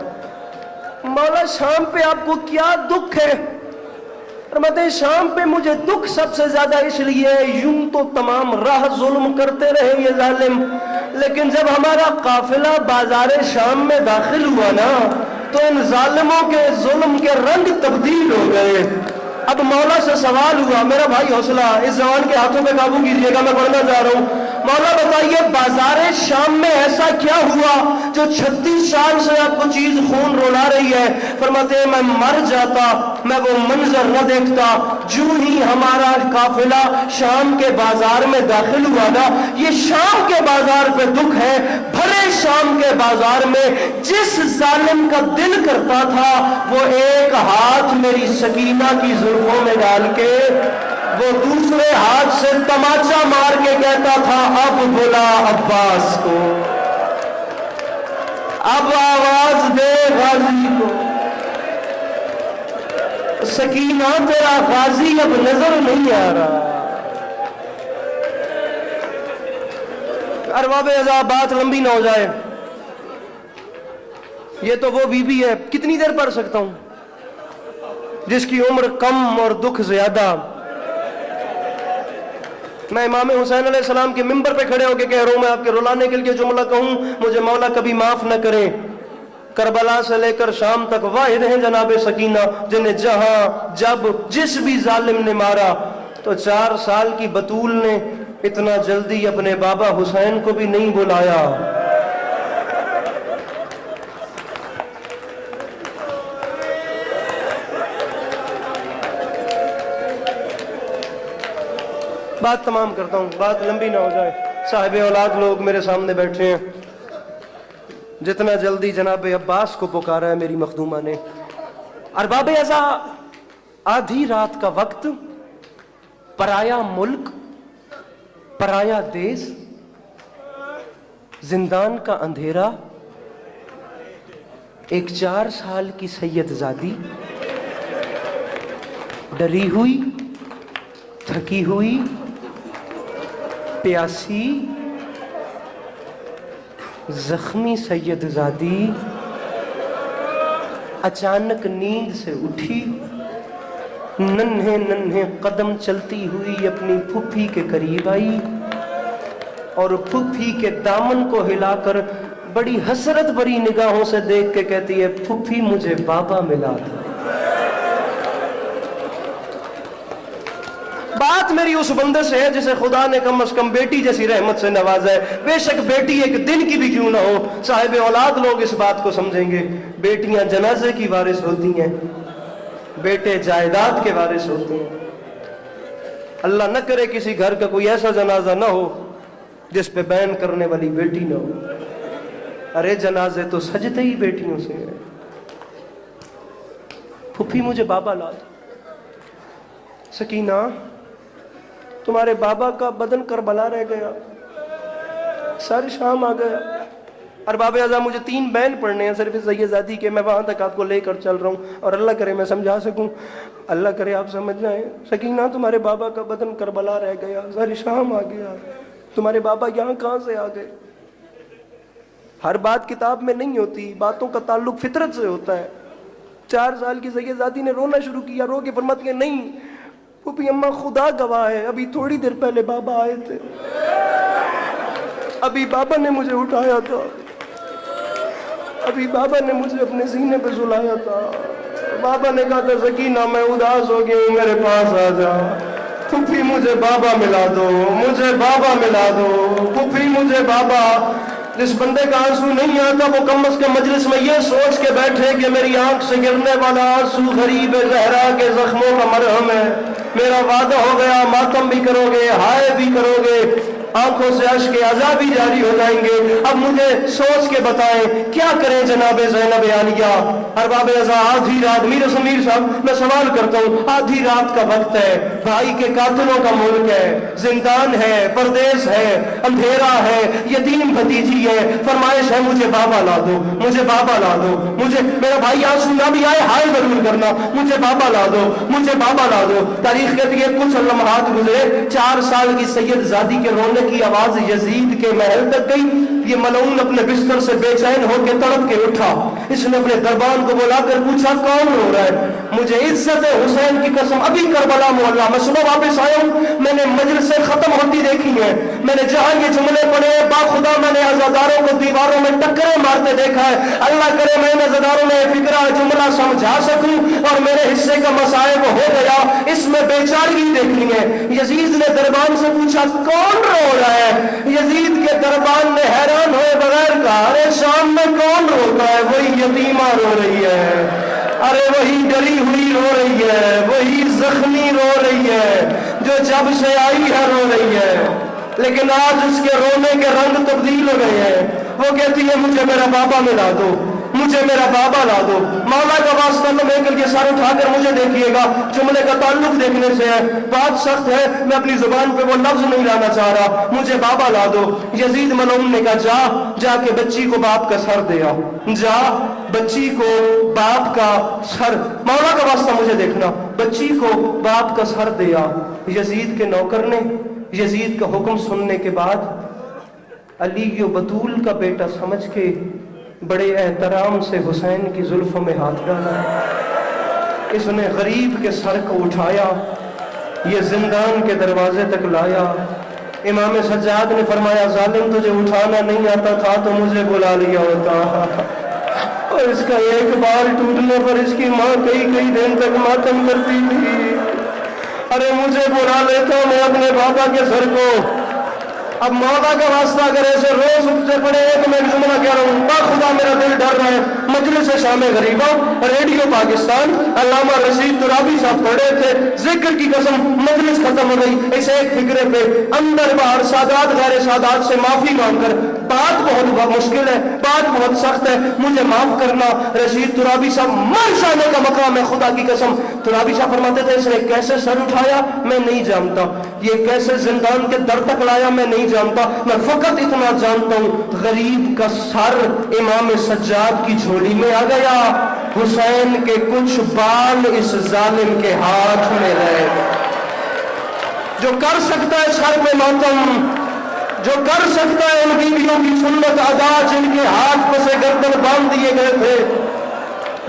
A: مولا شام پہ آپ کو کیا دکھ ہے؟ فرماتے ہیں شام پہ مجھے دکھ سب سے زیادہ اس لیے, یوں تو تمام راہ ظلم کرتے رہے یہ ظالم, لیکن جب ہمارا قافلہ بازار شام میں داخل ہوا نا تو ان ظالموں کے ظلم کے رنگ تبدیل ہو گئے. اب مولا سے سوال ہوا, میرا بھائی حوصلہ, اس زبان کے ہاتھوں پہ قابو کیجیے گا, میں پڑھنا چاہ رہا ہوں. مولا بتائیے بازار شام میں ایسا کیا ہوا جو 36 سال سے آپ کو چیز خون رولا رہی ہے؟ فرماتے ہیں میں مر جاتا, میں وہ منظر نہ دیکھتا. جو ہی ہمارا قافلہ شام کے بازار میں داخل ہوا نا, یہ شام کے بازار پہ دکھ ہے. بھرے شام کے بازار میں جس ظالم کا دل کرتا تھا وہ ایک ہاتھ میری سکینہ کی زلفوں میں ڈال کے وہ دوسرے ہاتھ سے تماچا مار کے کہتا تھا, اب بلا عباس کو, اب آواز دے غازی کو. سکینہ تیرا غازی اب نظر نہیں آ رہا. ارباب عذاب, بات لمبی نہ ہو جائے, یہ تو وہ بی بی ہے, کتنی دیر پڑھ سکتا ہوں, جس کی عمر کم اور دکھ زیادہ. میں امام حسین علیہ السلام کے ممبر پہ کھڑے ہو کے کہہ رہا ہوں, میں آپ کے رلانے کے لیے جملہ کہوں, مجھے مولا کبھی معاف نہ کرے. کربلا سے لے کر شام تک واحد ہیں جناب سکینہ, جنہیں جہاں جب جس بھی ظالم نے مارا. تو 4 سال کی بطول نے اتنا جلدی اپنے بابا حسین کو بھی نہیں بلایا. بات تمام کرتا ہوں, بات لمبی نہ ہو جائے. صاحب اولاد لوگ میرے سامنے بیٹھے ہیں, جتنا جلدی جناب عباس کو پکارا ہے میری مخدومہ نے. ارباب ازا, آدھی رات کا وقت, پرایا ملک, پرایا دیس, زندان کا اندھیرا, ایک 4 سال کی سید زادی ڈری ہوئی, تھکی ہوئی, پیاسی, زخمی سید زادی اچانک نیند سے اٹھی, ننھے ننھے قدم چلتی ہوئی اپنی پھپھی کے قریب آئی اور پھپھی کے دامن کو ہلا کر بڑی حسرت بھری نگاہوں سے دیکھ کے کہتی ہے, پھپھی مجھے بابا ملا تھا. بات میری اس بندے سے ہے جسے خدا نے کم از کم بیٹی جیسی رحمت سے نوازا ہے. بے شک بیٹی ایک دن کی بھی کیوں نہ ہو, صاحب اولاد لوگ اس بات کو سمجھیں گے. بیٹیاں جنازے کی وارث ہوتی ہیں, بیٹے جائیداد کے وارث ہوتے ہیں. اللہ نہ کرے کسی گھر کا کوئی ایسا جنازہ نہ ہو جس پہ بین کرنے والی بیٹی نہ ہو. ارے جنازے تو سجتے ہی بیٹیوں سے ہیں. پھپھی مجھے بابا لا دو. سکینہ, تمہارے بابا کا بدن کربلا رہ گیا, ساری شام آ گیا. ارباب اعظم, مجھے 3 بین پڑھنے ہیں صرف سید زادی کے, میں وہاں تک آپ کو لے کر چل رہا ہوں, اور اللہ کرے میں سمجھا سکوں, اللہ کرے آپ سمجھ جائیں. سکینہ, تمہارے بابا کا بدن کربلا رہ گیا, ساری شام آ گیا, تمہارے بابا یہاں کہاں سے آ گئے؟ ہر بات کتاب میں نہیں ہوتی, باتوں کا تعلق فطرت سے ہوتا ہے. 4 سال کی سید زادی نے رونا شروع کیا, رو کے فرماتی ہے, نہیں, پھوپھی اماں خدا گواہ ہے، ابھی تھوڑی دیر پہلے بابا آئے تھے، ابھی بابا نے مجھے اٹھایا تھا، ابھی بابا نے مجھے اپنے سینے پہ سلایا تھا، بابا نے کہا تھا سکینہ میں اداس ہو گئی ہوں، میرے پاس آ جا، پھوپھی مجھے بابا ملا دو، مجھے بابا ملا دو، پھوپھی مجھے بابا۔ جس بندے کا آنسو نہیں آتا وہ کم از کم مجلس میں یہ سوچ کے بیٹھے کہ میری آنکھ سے گرنے والا آنسو غریب زہرا کے زخموں کا مرہم ہے، میرا وعدہ ہو گیا ماتم بھی کرو گے، ہائے بھی کرو گے، آنکھوں سے اشک عذاب بھی جاری ہو جائیں گے۔ اب مجھے سوچ کے بتائیں کیا کریں جناب زینب عالیہ۔ ارباب ازا آدھی رات، میر سمیر صاحب میں سوال کرتا ہوں، آدھی رات کا وقت ہے، بھائی کے قاتلوں کا ملک ہے، زندان ہے، پردیس ہے، اندھیرا ہے، یتیم بھتیجی ہے، فرمائش ہے مجھے بابا لا دو، مجھے بابا لا دو، مجھے میرا بھائی آنسو نہ بھی آئے ہائے ضرور کرنا، مجھے بابا لا دو، مجھے بابا لا دو۔ تاریخ کہتی ہے کچھ لمحات گزرے، 4 سال کی سید زادی کے رونے کی آواز یزید کے محل تک گئی۔ یہ ملعون اپنے بستر سے بے چین ہو کے تڑپ کے اٹھا، اس نے اپنے دربان کو بلا کر پوچھا کون رو رہا ہے؟ مجھے عزت حسین کی قسم ابھی کربلا محلہ میں صبح واپس آیا ہوں، میں نے مجلسیں ختم ہوتی دیکھی ہیں، میں نے جہاں یہ جملے پڑھے باخدا میں نے عزاداروں کو دیواروں میں ٹکریں مارتے دیکھا ہے۔ اللہ کرے میں ان عزاداروں میں فکرہ جملہ سمجھا سکوں اور میرے حصے کا مصائب ہو گیا، اس میں بیچارگی دیکھنی ہے۔ یزید نے دربان سے پوچھا کون رو رہا ہے؟ یزید کے دربان نے حیران ہوئے بغیر کہا ارے شام میں کون روتا ہے؟ وہی یتیمہ رو رہی ہے، ارے وہی ڈری ہوئی رو رہی ہے، وہی زخمی رو رہی ہے جو جب سے آئی ہے رو رہی ہے، لیکن آج اس کے رونے کے رنگ تبدیل ہو گئے ہیں۔ وہ کہتی ہے مجھے میرا بابا ملا دو، مجھے میرا بابا لا دو۔ مولا کا واسطہ تو لے کر یہ سر اٹھا کر مجھے دیکھیے گا، جملے کا تعلق دیکھنے سے ہے، بات سخت ہے، میں اپنی زبان پہ وہ لفظ نہیں لانا چاہ رہا، مجھے بابا لا دو۔ یزید ملعون نے کہا جا کے بچی کو باپ کا سر دے آؤ، جا بچی کو باپ کا سر، مولا کا واسطہ مجھے دیکھنا، بچی کو باپ کا سر دے آؤ۔ یزید کے نوکر نے یزید کا حکم سننے کے بعد علی و بطول کا بیٹا سمجھ کے بڑے احترام سے حسین کی زلفوں میں ہاتھ ڈالا، اس نے غریب کے سر کو اٹھایا، یہ زندان کے دروازے تک لایا۔ امام سجاد نے فرمایا ظالم تجھے اٹھانا نہیں آتا تھا تو مجھے بلا لیا ہوتا۔ اور اس کا ایک بال ٹوٹنے پر اس کی ماں کئی دن تک ماتم کرتی تھی، ارے مجھے بلا لیتا میں اپنے بابا کے سر کو۔ اب مولا کا واسطہ اگر ایسے روز اٹھتے پڑے ایک میں جملہ کہہ رہا ہوں، خدا میرا دل ڈر رہا ہے۔ مجلس شام غریبہ ریڈیو پاکستان علامہ رشید ترابی صاحب پڑھے تھے، ذکر کی قسم مجلس ختم ہو گئی، اس ایک فکرے پہ اندر باہر سادات غیر سادات سے معافی مانگ کر، بات بہت مشکل ہے، بات بہت سخت ہے، مجھے معاف کرنا۔ رشید ترابی صاحب مر جانے کا مقام ہے خدا کی قسم۔ ترابی صاحب فرماتے تھے اس نے کیسے سر اٹھایا میں نہیں جانتا، یہ کیسے زندان کے در تک لایا میں نہیں جانتا، میں فقط اتنا جانتا ہوں غریب کا سر امام سجاد کی جھولی میں آ گیا، حسین کے کچھ بال اس ظالم کے ہاتھ میں رہ گئے۔ جو کر سکتا ہے سر پہ ماتم، جو کر سکتا ہے ان بیویوں کی سنت ادا جن کے ہاتھ پہ سے گردن باندھ دیے گئے تھے،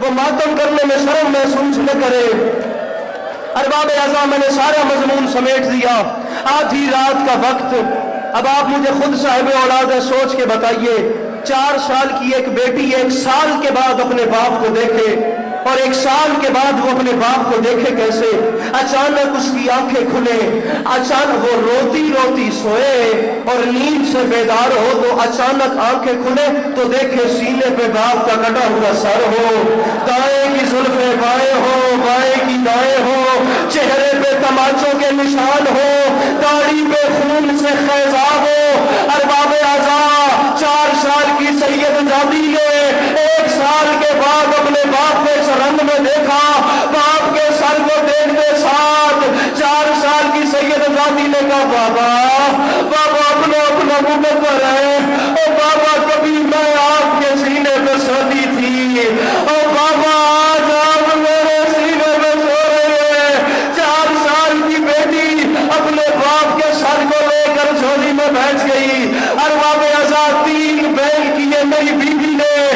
A: وہ ماتم کرنے میں شرم محسوس نہ کرے۔ ارباب اعضاء میں نے سارا مضمون سمیٹ دیا، آدھی رات کا وقت۔ اب آپ مجھے خود صاحب اولاد ہے، سوچ کے بتائیے 4 سال کی ایک بیٹی 1 سال کے بعد اپنے باپ کو دیکھے، اور 1 سال کے بعد وہ اپنے باپ کو دیکھے کیسے؟ اچانک اس کی آنکھیں کھلے، اچانک وہ روتی روتی سوئے اور نیند سے بیدار ہو تو اچانک آنکھیں کھلے تو دیکھے سینے پہ باپ کا کٹا ہوا سر ہو، دائیں کی زلفیں بائیں ہو، بائیں کی دائیں ہو، چہرے پہ تماچوں کے نشان ہو، داڑھی پہ خون سے خیزاب ہو۔ ارباب اعضاء 4 سال کی سید زادی نے 1 سال کے بعد اپنے باپ کو اس رنگ میں دیکھا، باپ کے سر کو دیکھتے ساتھ 4 سال کی سید زادی نے کہا بابا اپنا مقدر ہے، او بابا کبھی میں آپ کے سینے پہ سوتی تھی، او بابا آج آپ میرے سینے پہ سو رہے ہیں۔ 4 سال کی بیٹی اپنے باپ کے سر کو لے کر جھولی میں بیٹھ گئی۔ ارباب اعضاء 3 بیل کی یہ نئی بیوی نے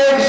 A: 1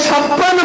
A: 56